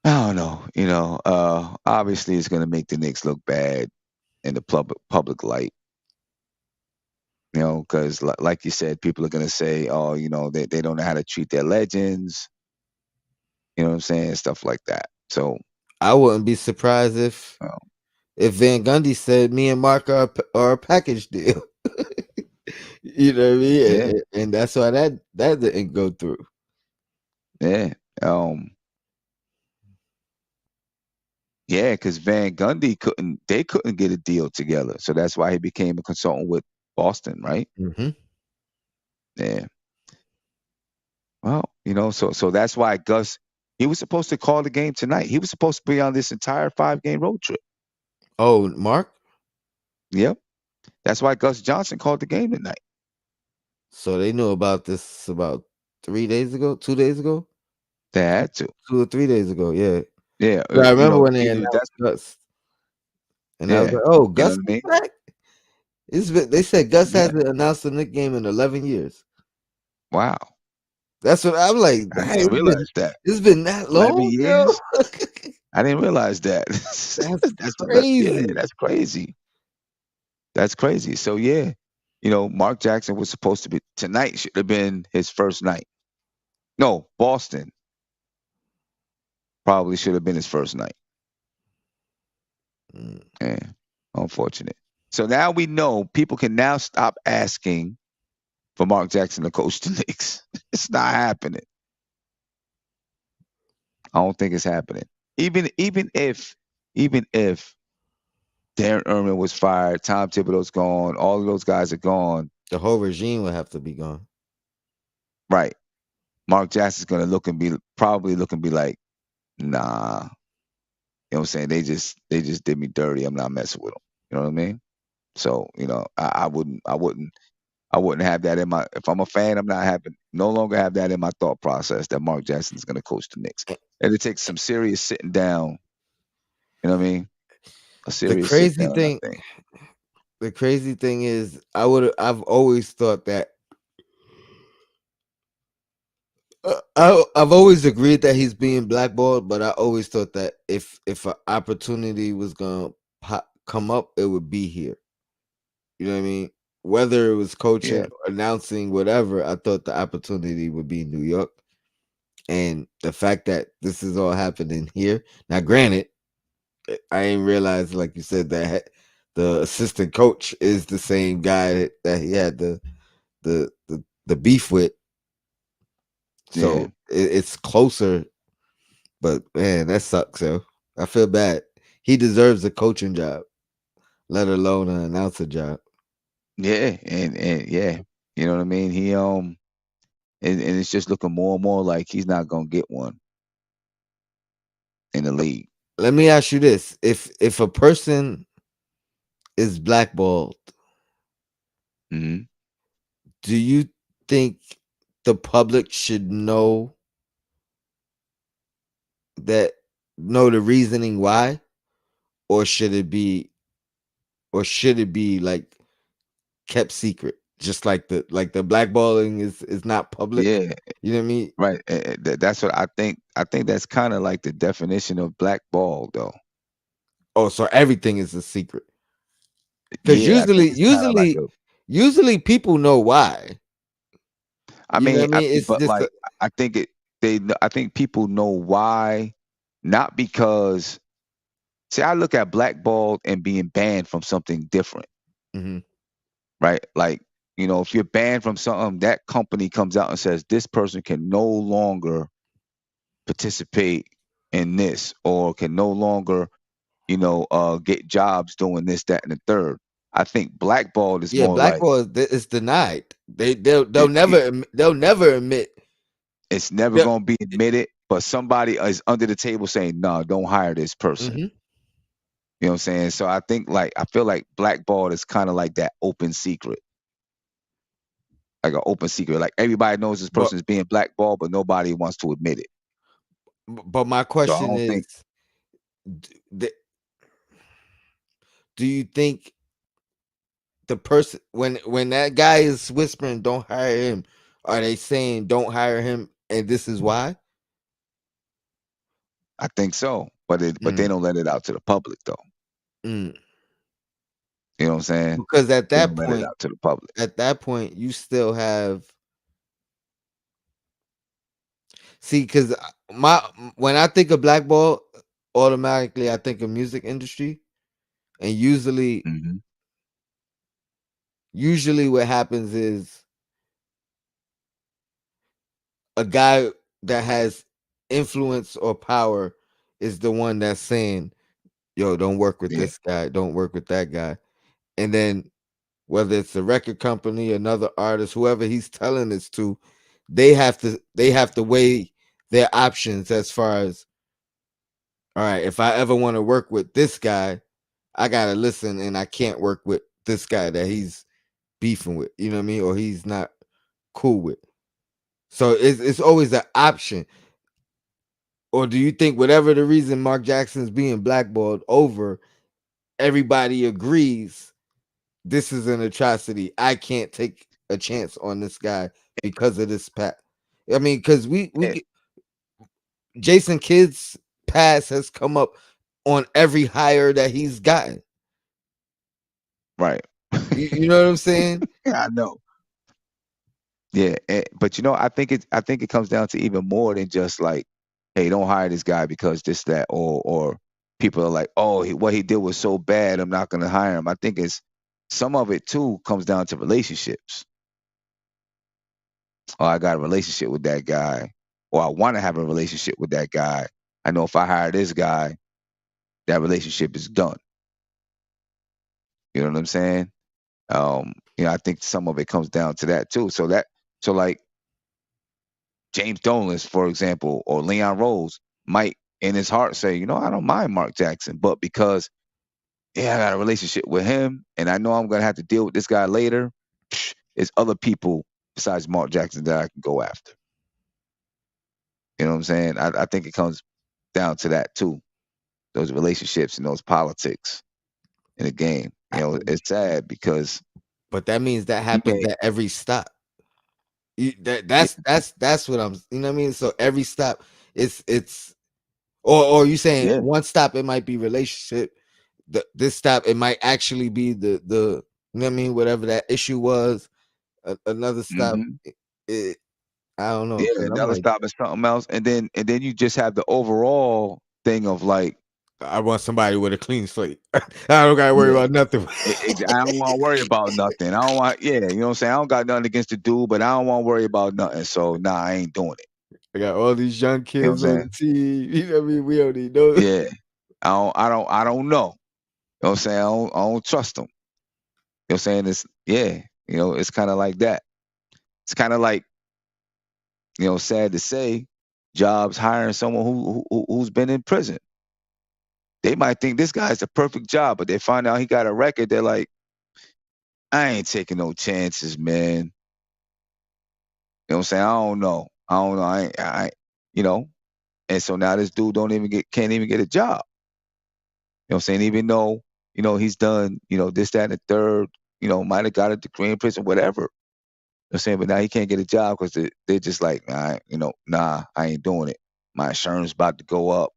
S1: I don't know. Obviously it's going to make the Knicks look bad in the public light. Because like you said, people are going to say, oh, they don't know how to treat their legends. You know what I'm saying? Stuff like that. So,
S2: I wouldn't be surprised
S1: uh,
S2: if Van Gundy said me and Mark are a package deal. You know what I mean?
S1: yeah,
S2: And that's why that didn't go through.
S1: yeah. Yeah, because Van Gundy they couldn't get a deal together. So that's why he became a consultant with Boston, right?
S2: Hmm.
S1: Yeah. Well, so that's why Gus, he was supposed to call the game tonight. He was supposed to be on this entire 5-game road trip.
S2: Oh, Mark.
S1: Yep. That's why Gus Johnson called the game tonight.
S2: So they knew about this about 3 days ago, 2 days ago,
S1: They had to.
S2: 2 or 3 days ago. Yeah,
S1: Yeah.
S2: but I remember when they
S1: Either that's,
S2: announced Gus, and I was
S1: yeah.
S2: like, "Oh,
S1: You know
S2: Gus
S1: what I
S2: is
S1: mean?
S2: back." They said Gus
S1: Yeah.
S2: hasn't announced a Knick game in 11 years.
S1: Wow.
S2: That's what I'm like.
S1: I
S2: Dang,
S1: didn't realize that.
S2: it's been that
S1: 11
S2: long, yo.
S1: years? I didn't realize that.
S2: That's
S1: Yeah,
S2: crazy.
S1: that's crazy. That's crazy. So yeah, Mark Jackson was supposed to be tonight should have been his first night. No, Boston probably should have been his first night.
S2: Mm.
S1: Yeah, unfortunate. So now we know people can now stop asking for Mark Jackson to coach the Knicks. It's not happening. I don't think it's happening. Even if Darren Erman was fired, Tom Thibodeau's gone, all of those guys are gone.
S2: The whole regime would have to be gone.
S1: Right. Mark Jackson's gonna look and be like, nah. You know what I'm saying? They just did me dirty. I'm not messing with them. You know what I mean? So, I wouldn't have that in my if I'm a fan, I'm not having no longer have that in my thought process that Mark Jackson's gonna coach the Knicks. And it takes some serious sitting down, you know what I mean? A
S2: The
S1: serious sit
S2: crazy
S1: down, I
S2: thing,
S1: think.
S2: the crazy thing is, I've always thought that. I've always agreed that he's being blackballed, but I always thought that if an opportunity was gonna come up, it would be here. You know what I mean? Whether it was
S1: Yeah,
S2: coaching, announcing, whatever, I thought the opportunity would be in New York. And the fact that this is all happening here. Now, granted, I ain't realized, like you said, that the assistant coach is the same guy that he had the beef with.
S1: yeah.
S2: So it's closer. But man, that sucks, yo. I feel bad. He deserves a coaching job, let alone an announcer job.
S1: Yeah, and yeah. You know what I mean? He and it's just looking more and more like he's not gonna get one in the league.
S2: Let me ask you this: if a person is blackballed,
S1: Hmm.
S2: do you think the public should that know the reasoning why, or should it be, like kept secret, just like the blackballing is not public?
S1: Yeah,
S2: You know what I mean?
S1: right. That's what I think. I think that's kind of like the definition of blackball, though.
S2: Oh, so everything is a secret. Because
S1: Yeah, I think it's kind of like a.
S2: usually people know why.
S1: I
S2: You know what
S1: mean,
S2: I mean? It's
S1: but
S2: just
S1: like I think it. I think people know why, not because. See, I look at blackballed and being banned from something different,
S2: mhm.
S1: right? Like, if you're banned from something, that company comes out and says this person can no longer participate in this, or can no longer, get jobs doing this, that, and the third. I think blackballed is
S2: Yeah,
S1: more like
S2: blackball is denied.
S1: it,
S2: They'll never admit.
S1: it's never
S2: They'll,
S1: gonna be admitted, but somebody is under the table saying, "No, don't hire this person."
S2: hmm
S1: You know what I'm saying? So I think like I feel like blackballed is kind of like that open secret, like an open secret. Like everybody knows this
S2: but
S1: person is being blackballed, but nobody wants to admit it.
S2: my
S1: So I
S2: question
S1: don't think
S2: is, d- do you think the person when that guy is whispering don't hire him, are they saying don't hire him and this is why?
S1: I think so, but they
S2: Mm,
S1: don't let it out to the public though.
S2: mm.
S1: You know what I'm saying?
S2: Because
S1: They don't let it out to the public.
S2: at that point you still have, see, because my when I think of blackball, automatically I think of music industry, and
S1: Hmm.
S2: usually what happens is a guy that has influence or power is the one that's saying, yo, don't work with
S1: Yeah,
S2: this guy, don't work with that guy. And then whether it's a record company, another artist, whoever he's telling this to, they have to weigh their options as far as, all right, if I ever want to work with this guy, I gotta listen and I can't work with this guy that he's beefing with, you know what I mean? Or he's not cool with. So it's always an option. Or do you think whatever the reason Mark Jackson's being blackballed over, everybody agrees this is an atrocity. I can't take a chance on this guy because of this pat. I mean, because
S1: yeah,
S2: Jason Kidd's pass has come up on every hire that he's gotten.
S1: right.
S2: You know what I'm saying?
S1: I know. Yeah, but I think it comes down to even more than just like, hey, don't hire this guy because this that, or people are like, oh, what he did was so bad, I'm not going to hire him. I think it's some of it too comes down to relationships. Oh, I got a relationship with that guy, or I want to have a relationship with that guy. I know if I hire this guy, that relationship is done. You know what I'm saying? I think some of it comes down to that too. So like James Dolan, for example, or Leon Rose might in his heart say, I don't mind Mark Jackson, but because I got a relationship with him and I know I'm gonna have to deal with this guy later, there's other people besides Mark Jackson that I can go after. You know what I'm saying? I think it comes down to that too. Those relationships and those politics in the game.
S2: I-
S1: It's sad because
S2: But that means that
S1: you
S2: happens
S1: may
S2: at every stop. That
S1: yeah,
S2: that's what I'm. You know what I mean? So every stop, it's or you saying
S1: yeah.
S2: one stop it might be relationship. This stop it might actually be the you know what I mean, whatever that issue was. Another stop,
S1: Hmm.
S2: it, I don't know,
S1: Yeah,
S2: because I'm
S1: another
S2: like,
S1: stop is something else. And then you just have the overall thing of like,
S2: I want somebody with a clean slate. I don't gotta worry
S1: yeah,
S2: about nothing.
S1: I don't want to worry about nothing. I don't want, yeah, you know what I'm saying? I don't got nothing against the dude, but I don't want to worry about nothing. So nah, I ain't doing it.
S2: I got all these young
S1: You know what
S2: kids
S1: I'm
S2: on
S1: saying?
S2: the team. You know what I mean? We don't need no.
S1: Yeah. I don't know. You know what I'm saying? I don't trust them. You know what I'm saying? It's yeah, it's kind of like that. It's kind of like, sad to say, jobs hiring someone who's been in prison. They might think this guy's the perfect job, but they find out he got a record. They're like, I ain't taking no chances, man. You know what I'm saying? I don't know. I don't know. you know. And so now this dude can't even get a job. You know what I'm saying? Even though, he's done, this, that, and the third, might have got a degree in prison, whatever. You know what I'm saying? But now he can't get a job because they're just like, nah, I ain't doing it. My insurance about to go up.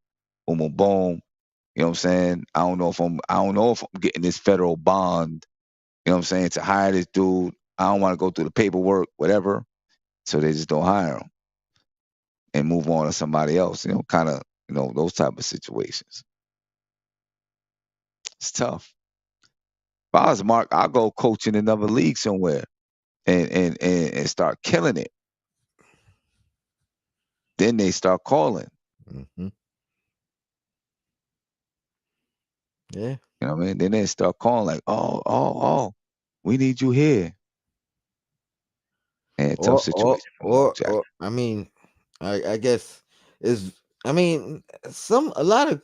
S1: Boom, boom, boom. You know what I'm saying? I don't know if I'm getting this federal bond, you know what I'm saying, to hire this dude. I don't want to go through the paperwork, whatever. So they just don't hire him and move on to somebody else, kind of, those type of situations. It's tough. If I was Mark, I'll go coach in another league somewhere and start killing it. Then they start calling.
S2: Mhm. Yeah.
S1: You know what I mean? Then they start calling like, we need you here. And tough situation for Mark Jackson.
S2: Or I mean, I guess is I mean a lot of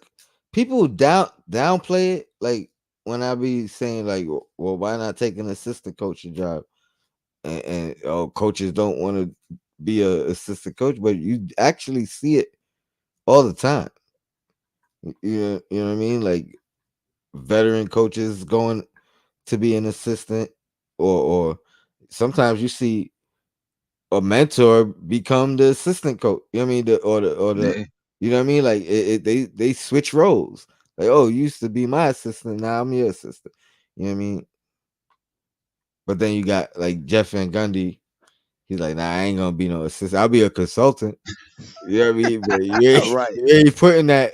S2: people downplay it. Like when I be saying like, well, why not take an assistant coaching job? And coaches don't want to be a assistant coach, but you actually see it all the time. You know what I mean? Like veteran coaches going to be an assistant, or sometimes you see a mentor become the assistant coach. You know what I mean? The
S1: Yeah.
S2: you know what I mean? Like they switch roles. Like, oh, you used to be my assistant, now I'm your assistant. You know what I mean? But then you got like Jeff Van Gundy. He's like, nah, I ain't gonna be no assistant. I'll be a consultant. You know what I mean? But
S1: Right.
S2: you ain't putting that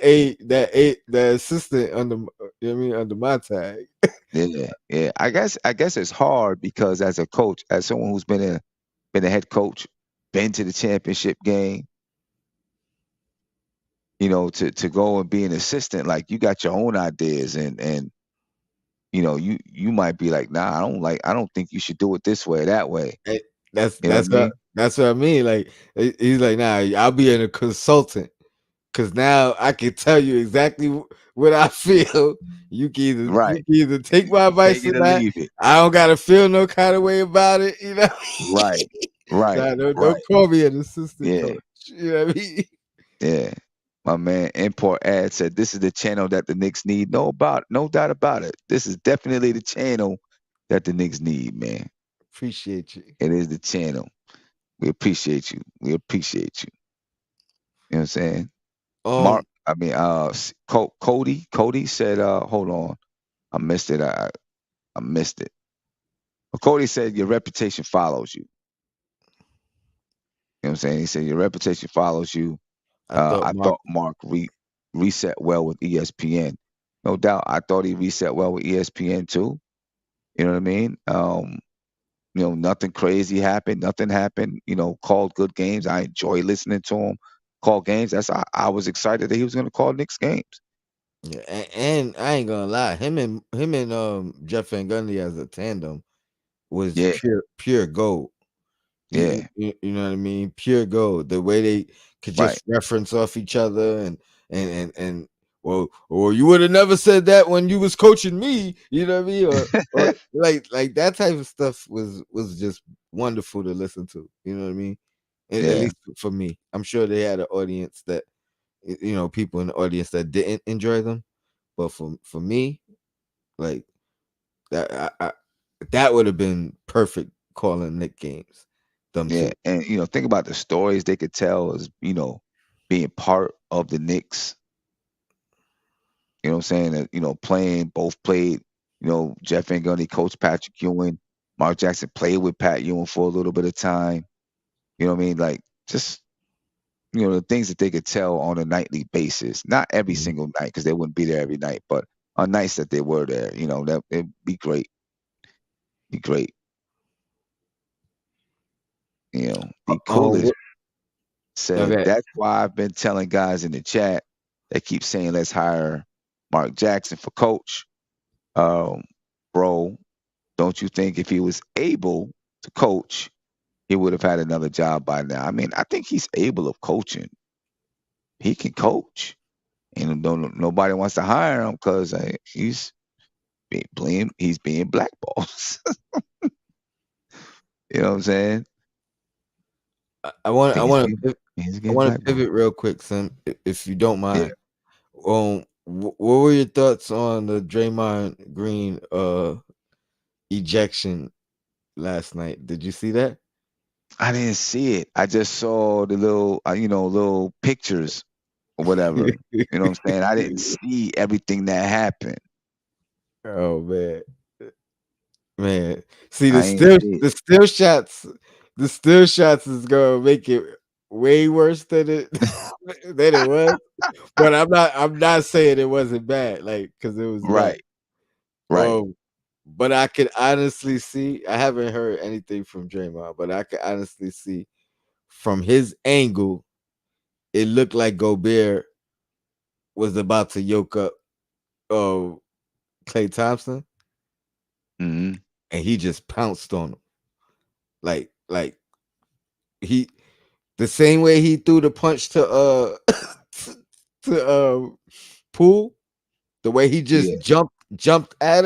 S2: assistant under you know what I mean under my tag.
S1: Yeah. Yeah. I guess it's hard because as a coach, as someone who's been a head coach, been to the championship game, to go and be an assistant, like you got your own ideas and you might be like, nah, I don't think you should do it this way, that way.
S2: Eh, That's
S1: You know what I mean?
S2: that's what I mean. Like he's like, nah, I'll be a consultant because now I can tell you exactly what I feel.
S1: Right.
S2: You can either take my
S1: Take
S2: advice or
S1: it or
S2: not.
S1: leave it.
S2: I don't gotta feel no kind of way about it. You know.
S1: Right. Right.
S2: Nah, don't
S1: Right.
S2: call me an assistant
S1: Yeah.
S2: coach. You know what I mean?
S1: Yeah. My man Import Ad said this is the channel that the Knicks need. No doubt about it. This is definitely the channel that the Knicks need, man.
S2: Appreciate you.
S1: It is the channel. We appreciate you. We appreciate you. You know what I'm saying?
S2: Um,
S1: Mark, I mean, Cody said, hold on, I missed it. I missed it. But Cody said your reputation follows you. You know what I'm saying? He said your reputation follows you.
S2: I thought
S1: I
S2: Mark.
S1: thought Mark reset well with ESPN. No doubt, I thought he reset well with ESPN too. You know what I mean? Nothing crazy happened. Nothing happened. Called good games. I enjoy listening to him call games. I was excited that he was going to call Knicks games.
S2: Yeah, and I ain't gonna lie, him and Jeff Van Gundy as a tandem was
S1: Yeah,
S2: pure gold.
S1: yeah,
S2: You know what I mean? Pure gold. The way they could
S1: right.
S2: just reference off each other and well, you would have never said that when you was coaching me. You know what I mean? Or like that type of stuff was just wonderful to listen to. You know what I mean? At
S1: Yeah,
S2: least for me, I'm sure they had an audience that people in the audience that didn't enjoy them, but for me, like that that would have been perfect calling Nick games. Them
S1: yeah.
S2: two.
S1: And think about the stories they could tell as being part of the Knicks. You know what I'm saying? That both played. Jeff Van Gundy coached Patrick Ewing. Mark Jackson played with Pat Ewing for a little bit of time. You know what I mean? Like just the things that they could tell on a nightly basis. Not every
S2: Mhm.
S1: single night because they wouldn't be there every night, but on nights that they were there, that it'd be great. Be great. The coolest
S2: What,
S1: said
S2: okay,
S1: that's why I've been telling guys in the chat that keep saying let's hire Mark Jackson for coach. Um, bro, don't you think if he was able to coach, he would have had another job by now? I mean, I think he's able of coaching. He can coach, and nobody wants to hire him because he's being blackballed. You know what I'm saying?
S2: I want
S1: I
S2: I
S1: think he's
S2: want
S1: being
S2: to
S1: he's
S2: I
S1: getting
S2: want to
S1: blackballed.
S2: pivot real quick, son, if you don't
S1: Yeah,
S2: mind. What were your thoughts on the Draymond Green ejection last night? Did you see that?
S1: I didn't see it. I just saw the little pictures or whatever. You know what I'm saying? I didn't see everything that happened.
S2: Oh man. See
S1: I ain't see it.
S2: the still shots is gonna make it way worse than it than it was. But I'm not saying it wasn't bad, like because it was bad.
S1: Right, right.
S2: Um, but I could honestly see. I haven't heard anything from Draymond, but I could honestly see from his angle, it looked like Gobert was about to yoke up uh Klay Thompson,
S1: Hmm.
S2: and he just pounced on him. Like he the same way he threw the punch to to Poole, the way he just
S1: Yeah,
S2: jumped at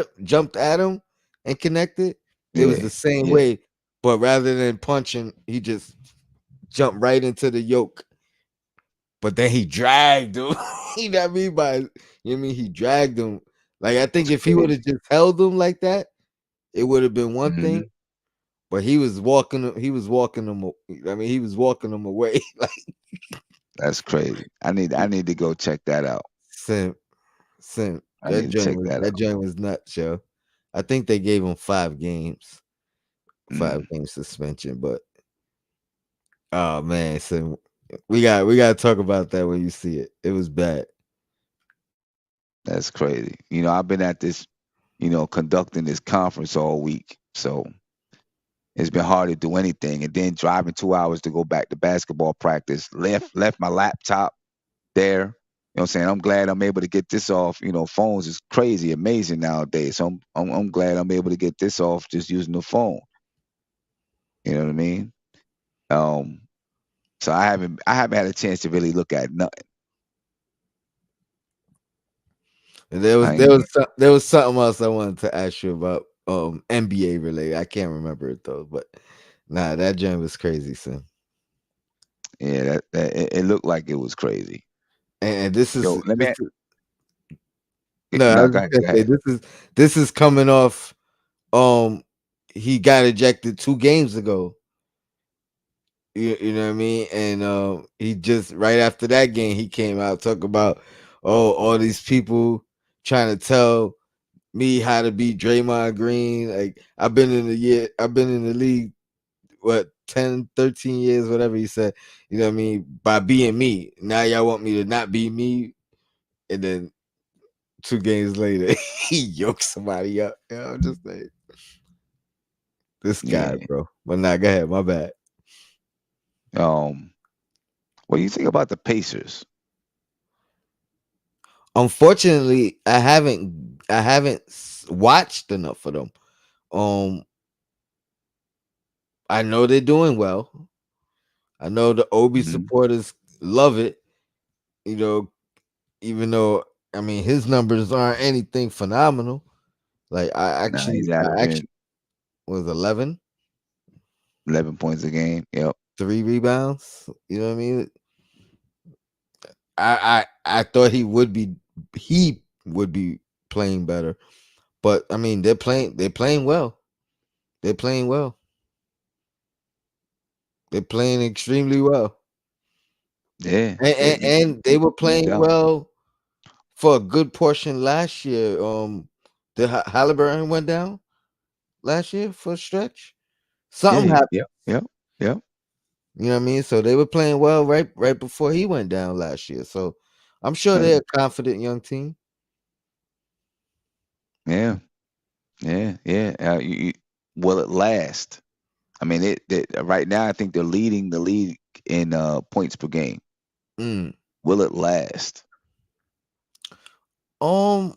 S2: him and connected, it was
S1: yeah,
S2: the same
S1: yeah.
S2: way, but rather than punching, he just jumped right into the yoke. But then he dragged him. You know what I mean? By you know what I mean, he dragged him. Like I think
S1: It's
S2: if he would
S1: crazy.
S2: have just held him like that, it would have been one thing.
S1: Hmm.
S2: But he was walking. He was walking him. I mean, he was walking him away. Like
S1: That's crazy. I need to go check that out.
S2: Sim, Sim.
S1: I need to check that
S2: That
S1: out.
S2: joint was nuts, yo. I think they gave him 5 games,
S1: Mm,
S2: 5 game suspension. But oh man, Sim, we got to talk about that when you see it. It was bad.
S1: that's crazy. I've been at this, conducting this conference all week, so it's been hard to do anything. And then driving 2 hours to go back to basketball practice. Left my laptop there. What I'm saying? I'm glad I'm able to get this off. Phones is crazy, amazing nowadays. So I'm glad I'm able to get this off just using the phone. You know what I mean? Um, so I haven't had a chance to really look at nothing.
S2: And
S1: I ain't,
S2: there was something else I wanted to ask you about NBA related. I can't remember it though, but nah, that joint was crazy, son.
S1: yeah, it looked like it was crazy.
S2: And
S1: Yo, let me
S2: this is no, I
S1: no,
S2: was
S1: go
S2: just
S1: ahead,
S2: gonna
S1: go
S2: say
S1: ahead.
S2: this is coming off he got ejected 2 games ago. You know what I mean? And he just right after that game he came out talk about all these people trying to tell me how to be Draymond Green. Like I've been in the league what 10, 13 years, whatever he said, you know what I mean, by being me. Now y'all want me to not be me, and then 2 games later he yoked somebody up. You know, I'm just like this guy,
S1: Yeah.
S2: bro. But nah, go ahead, my bad.
S1: Um, what do you think about the Pacers?
S2: Unfortunately, I haven't watched enough of them. Um, I know they're doing well. I know the Obi
S1: Hmm.
S2: supporters love it. You know, even though I mean his numbers aren't anything phenomenal. Like
S1: Nah, he's
S2: I
S1: averaging
S2: actually was 11,
S1: 11 points a game. Yep.
S2: 3 rebounds. You know what I mean? I thought he would be playing better. But I mean they're playing well. They're playing well. They're playing extremely well.
S1: Yeah.
S2: And they were
S1: No
S2: playing
S1: doubt.
S2: well for a good portion last year. The Halliburton went down last year for a stretch. Something
S1: Yeah.
S2: happened.
S1: Yep. Yep. Yep.
S2: You know what I mean? So they were playing well right before he went down last year. So I'm sure
S1: Right.
S2: they're a confident young team.
S1: Yeah. Yeah. Yeah. Will it last? I mean, right now. I think they're leading the league in points per game.
S2: Mm.
S1: Will it last?
S2: Um,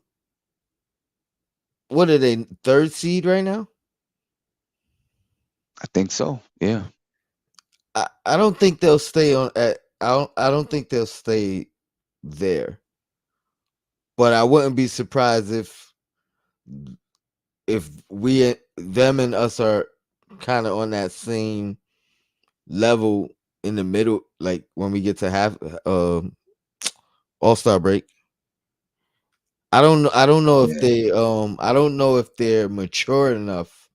S2: what are they? Third seed right now?
S1: I think so. Yeah.
S2: I don't think they'll stay on at I don't think they'll stay there. But I wouldn't be surprised if we them and us are kind of on that same level in the middle, like when we get to have All-Star break. I don't know if
S1: Yeah.
S2: I don't know if they're mature enough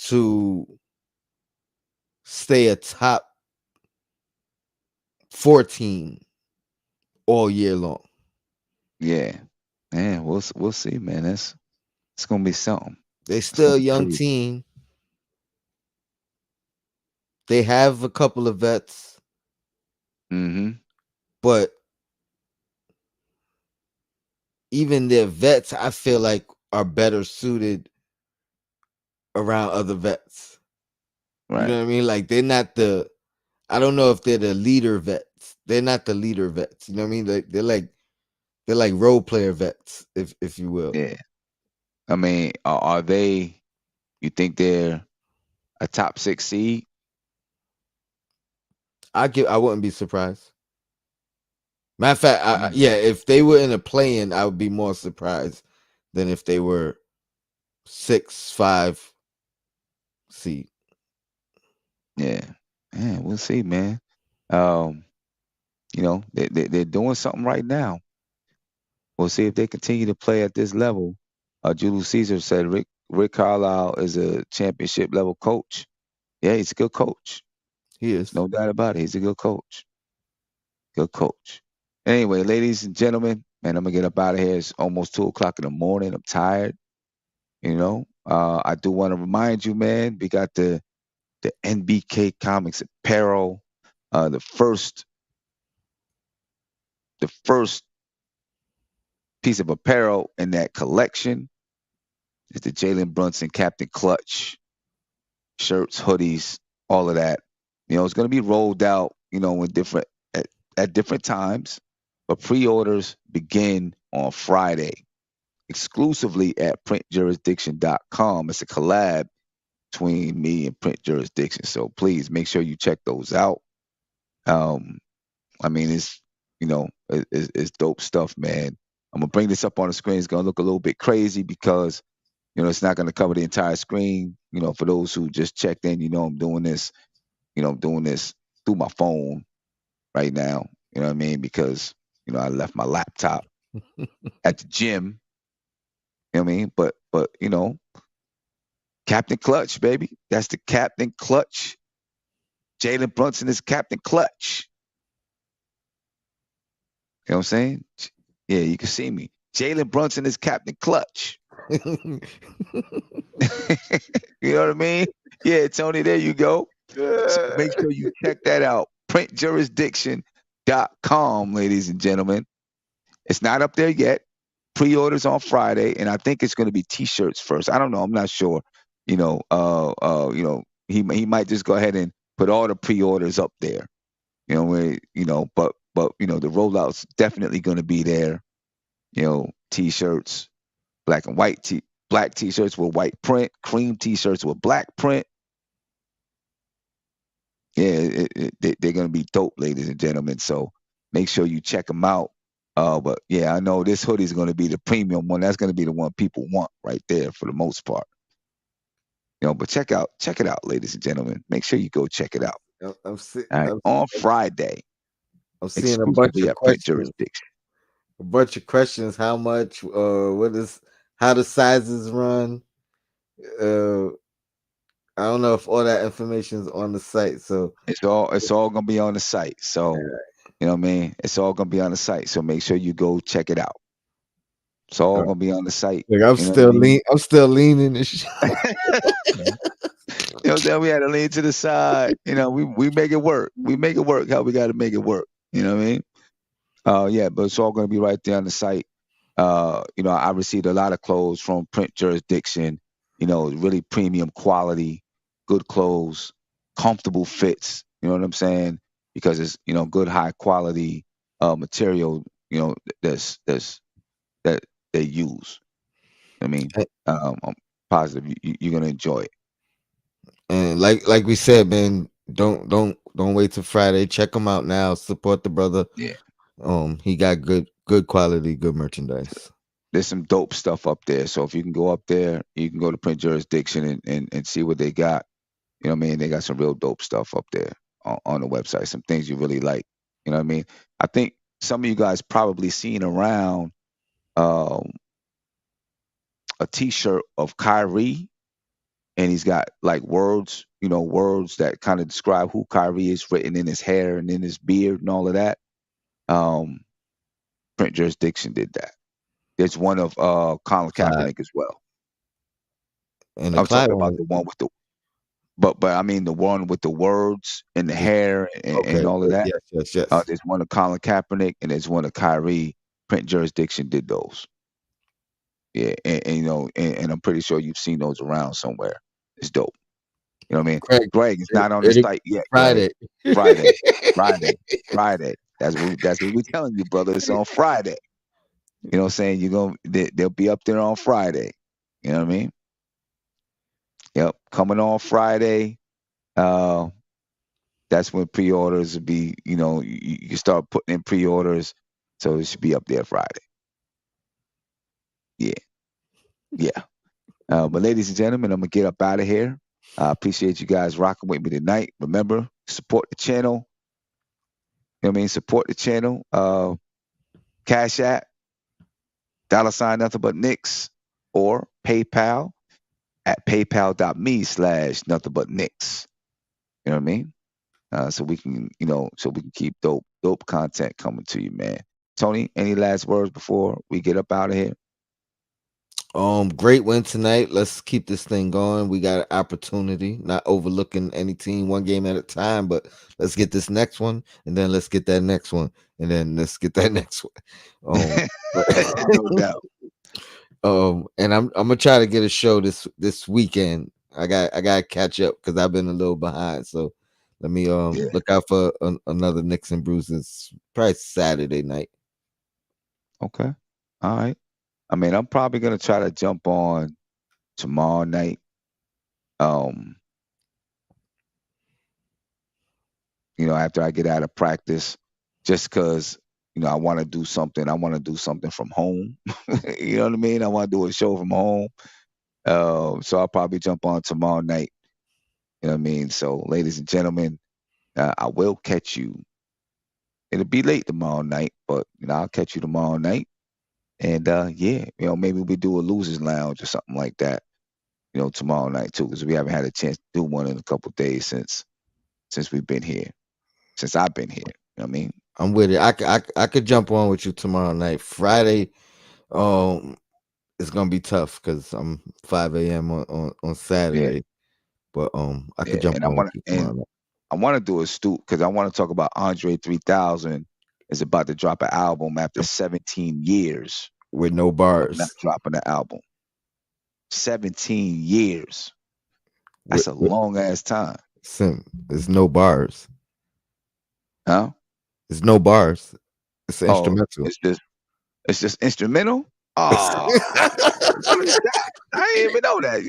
S2: to stay a top 14 all year long.
S1: Yeah. Man, we'll see, man. It's gonna be something.
S2: They
S1: It's
S2: still
S1: gonna
S2: a
S1: be
S2: young
S1: crazy.
S2: team. They have a couple of vets,
S1: Mm-hmm.
S2: but even their vets, I feel like are better suited around other vets. You know
S1: Right.
S2: what I mean? Like they're not the I don't know if they're the leader vets. They're not the leader vets. You know what I mean? They're like They're like role player vets, if you will.
S1: Yeah. I mean, are they? You think they're a top six seed?
S2: I wouldn't be surprised. Matter of fact,
S1: Mm.
S2: yeah, if they were in a play-in, I would be more surprised than if they were 6-5 seed.
S1: Yeah. Yeah, we'll see, man. Um, they're doing something right now. We'll see if they continue to play at this level. Julius Caesar said Rick Carlisle is a championship level coach. Yeah, he's a good coach.
S2: He
S1: There's
S2: is.
S1: no doubt about it. He's a good coach. Good coach. Anyway, ladies and gentlemen, man, I'm gonna get up out of here. It's almost 2 o'clock in the morning. I'm tired. I do want to remind you, man, we got the NBK Comics apparel. The first piece of apparel in that collection is the Jalen Brunson Captain Clutch shirts, hoodies, all of that. It's going to be rolled out, in at different times, but pre-orders begin on Friday exclusively at printjurisdiction.com. It's a collab between me and Print Jurisdiction. So please make sure you check those out. Um, I mean, it's dope stuff, man. I'm gonna bring this up on the screen. It's gonna look a little bit crazy because it's not gonna cover the entire screen. For those who just checked in, I'm doing this. I'm doing this through my phone right now. You know what I mean? Because I left my laptop at the gym. You know what I mean? But Captain Clutch, baby. That's the Captain Clutch. Jalen Brunson is Captain Clutch. You know what I'm saying? Yeah, you can see me. Jalen Brunson is Captain Clutch. You know what I mean? Yeah, Tony, there you go. So make sure you check that out. Printjurisdiction.com, ladies and gentlemen. It's not up there yet. Pre-orders on Friday, and I think it's going to be T-shirts first. I don't know. I'm not sure. He might just go ahead and put all the pre-orders up there. But the rollout's definitely going to be there. T-shirts, black and white black T-shirts with white print, cream T-shirts with black print. Yeah, they're going to be dope, ladies and gentlemen. So make sure you check them out. But yeah, I know this hoodie is going to be the premium one. That's going to be the one people want right there for the most part. But check it out, ladies and gentlemen. Make sure you go check it out. All right, on Friday,
S2: I'm seeing a bunch
S1: exclusively
S2: of
S1: at Print
S2: questions.
S1: Jurisdiction.
S2: A bunch of questions. How much? What is? How the sizes run? Uh, I don't know if all that information is on the site. So
S1: It's all gonna be on the site. So you know what I mean. It's all gonna be on the site. So make sure you go check it out. It's all gonna be on the site.
S2: like I'm
S1: You know what I
S2: still
S1: mean?
S2: I'm still leaning and shit.
S1: You know what I'm saying? We had to lean to the side. We make it work. We make it work how we got to make it work. You know what I mean? Yeah, but it's all going to be right there on the site. I received a lot of clothes from Print Jurisdiction. Really premium quality, good clothes, comfortable fits. You know what I'm saying? Because it's good high quality material. That they use. I mean, I'm positive you're gonna enjoy it.
S2: And like we said, man, don't wait till Friday. Check him out now. Support the brother.
S1: Yeah.
S2: He got good quality, good merchandise.
S1: There's some dope stuff up there. So if you can go up there, you can go to Print Jurisdiction and see what they got. You know what I mean? They got some real dope stuff up there on the website. Some things you really like. You know what I mean? I think some of you guys probably seen around um, a T-shirt of Kyrie, and he's got like words, words that kind of describe who Kyrie is, written in his hair and in his beard and all of that. Um, Print Jurisdiction did that. There's one of Colin
S2: Clyde.
S1: Kaepernick as well.
S2: And the
S1: I'm
S2: Clyde
S1: talking about
S2: one.
S1: the one with but I mean the one with the words and the hair and
S2: Okay.
S1: all of that.
S2: Yes.
S1: There's one of Colin Kaepernick and there's one of Kyrie. Print Jurisdiction did those. Yeah, and I'm pretty sure you've seen those around somewhere. It's dope. You know what I mean? Greg is not on the site yet. Greg.
S2: Friday.
S1: Friday. Friday. Friday. That's what we're telling you, brother. It's on Friday. You know what I'm saying? They'll be up there on Friday. You know what I mean? Yep, coming on Friday. Uh, that's when pre-orders will be. You start putting in pre-orders, so it should be up there Friday. Yeah, yeah. But ladies and gentlemen, I'm gonna get up out of here. I appreciate you guys rocking with me tonight. Remember, support the channel. You know what I mean? Support the channel. Cash App, $ nothing but Knicks, or PayPal at paypal.me/nothing but Knicks. You know what I mean? So we can, keep dope content coming to you, man. Tony, any last words before we get up out of here?
S2: Great win tonight. Let's keep this thing going. We got an opportunity, not overlooking any team one game at a time, but let's get this next one, and then let's get that next one, and then let's get that next one.
S1: No doubt.
S2: And I'm gonna try to get a show this weekend. I got to catch up because I've been a little behind. So let me look out for another Knicks and Bruises probably Saturday night.
S1: Okay. All right. I mean, I'm probably gonna try to jump on tomorrow night. After I get out of practice, just because I want to do something. I want to do something from home. You know what I mean? I want to do a show from home. So I'll probably jump on tomorrow night. You know what I mean? So, ladies and gentlemen, I will catch you. It'll be late tomorrow night, but I'll catch you tomorrow night. And maybe we do a losers lounge or something like that. Tomorrow night too, because we haven't had a chance to do one in a couple of days since we've been here. Since I've been here. You know what I mean?
S2: I'm with it. I could jump on with you tomorrow night. Friday, it's gonna be tough because I'm 5 a.m. on Saturday. Yeah. But I could jump on with you tomorrow night.
S1: I want to do a stoop because I want to talk about Andre 3000 is about to drop an album after 17 years
S2: with no bars.
S1: Not dropping the album. 17 years. That's a long ass time.
S2: There's no bars.
S1: Huh?
S2: There's no bars. It's instrumental.
S1: It's just instrumental. Oh, I didn't even know that.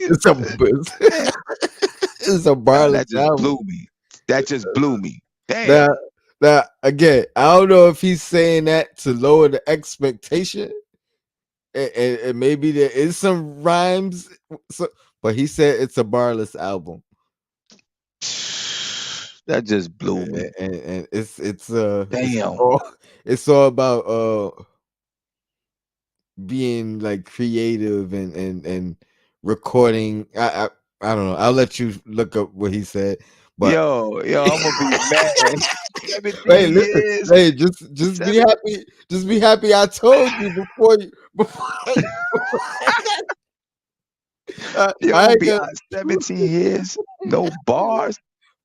S2: It's a barless
S1: that just
S2: album.
S1: Blew me. That just blew me. Damn.
S2: Now, again, I don't know if he's saying that to lower the expectation, and maybe there is some rhymes, but he said it's a barless album.
S1: That just blew me.
S2: And it's
S1: damn.
S2: It's all about being like creative and recording. I don't know. I'll let you look up what he said. But
S1: yo, I'm gonna be mad.
S2: Hey, listen, hey, just be happy. Just be happy. I told you before.
S1: I be 17 years, no bars.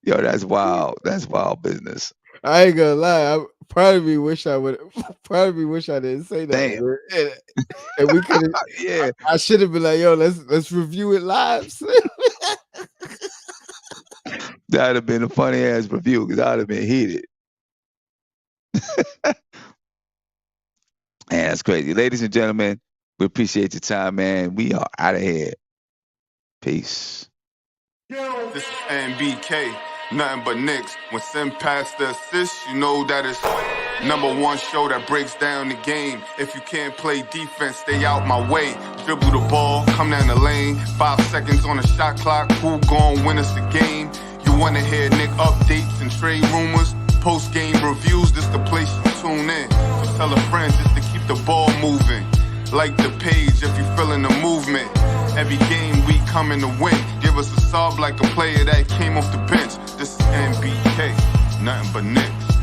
S1: Yo, that's wild. That's wild business.
S2: I ain't gonna lie. I probably wish I didn't say that. And we could. Yeah, I should have been like, yo, let's review it live.
S1: That'd have been a funny ass review because I'd have been heated. Man, that's crazy. Ladies and gentlemen, we appreciate your time, man. We are out of here. Peace.
S3: This is NBK, nothing but Knicks. When Sim passed the assist, you know that it's #1 show that breaks down the game. If you can't play defense, stay out my way. Dribble the ball, come down the lane. 5 seconds on the shot clock, who gon' win us the game? You wanna hear Nick updates and trade rumors? Post-game reviews, this the place you tune in. So tell a friend just to keep the ball moving. Like the page if you feeling the movement. Every game we coming to win. Give us a sub like a player that came off the bench. This is NBK, nothing but Knicks.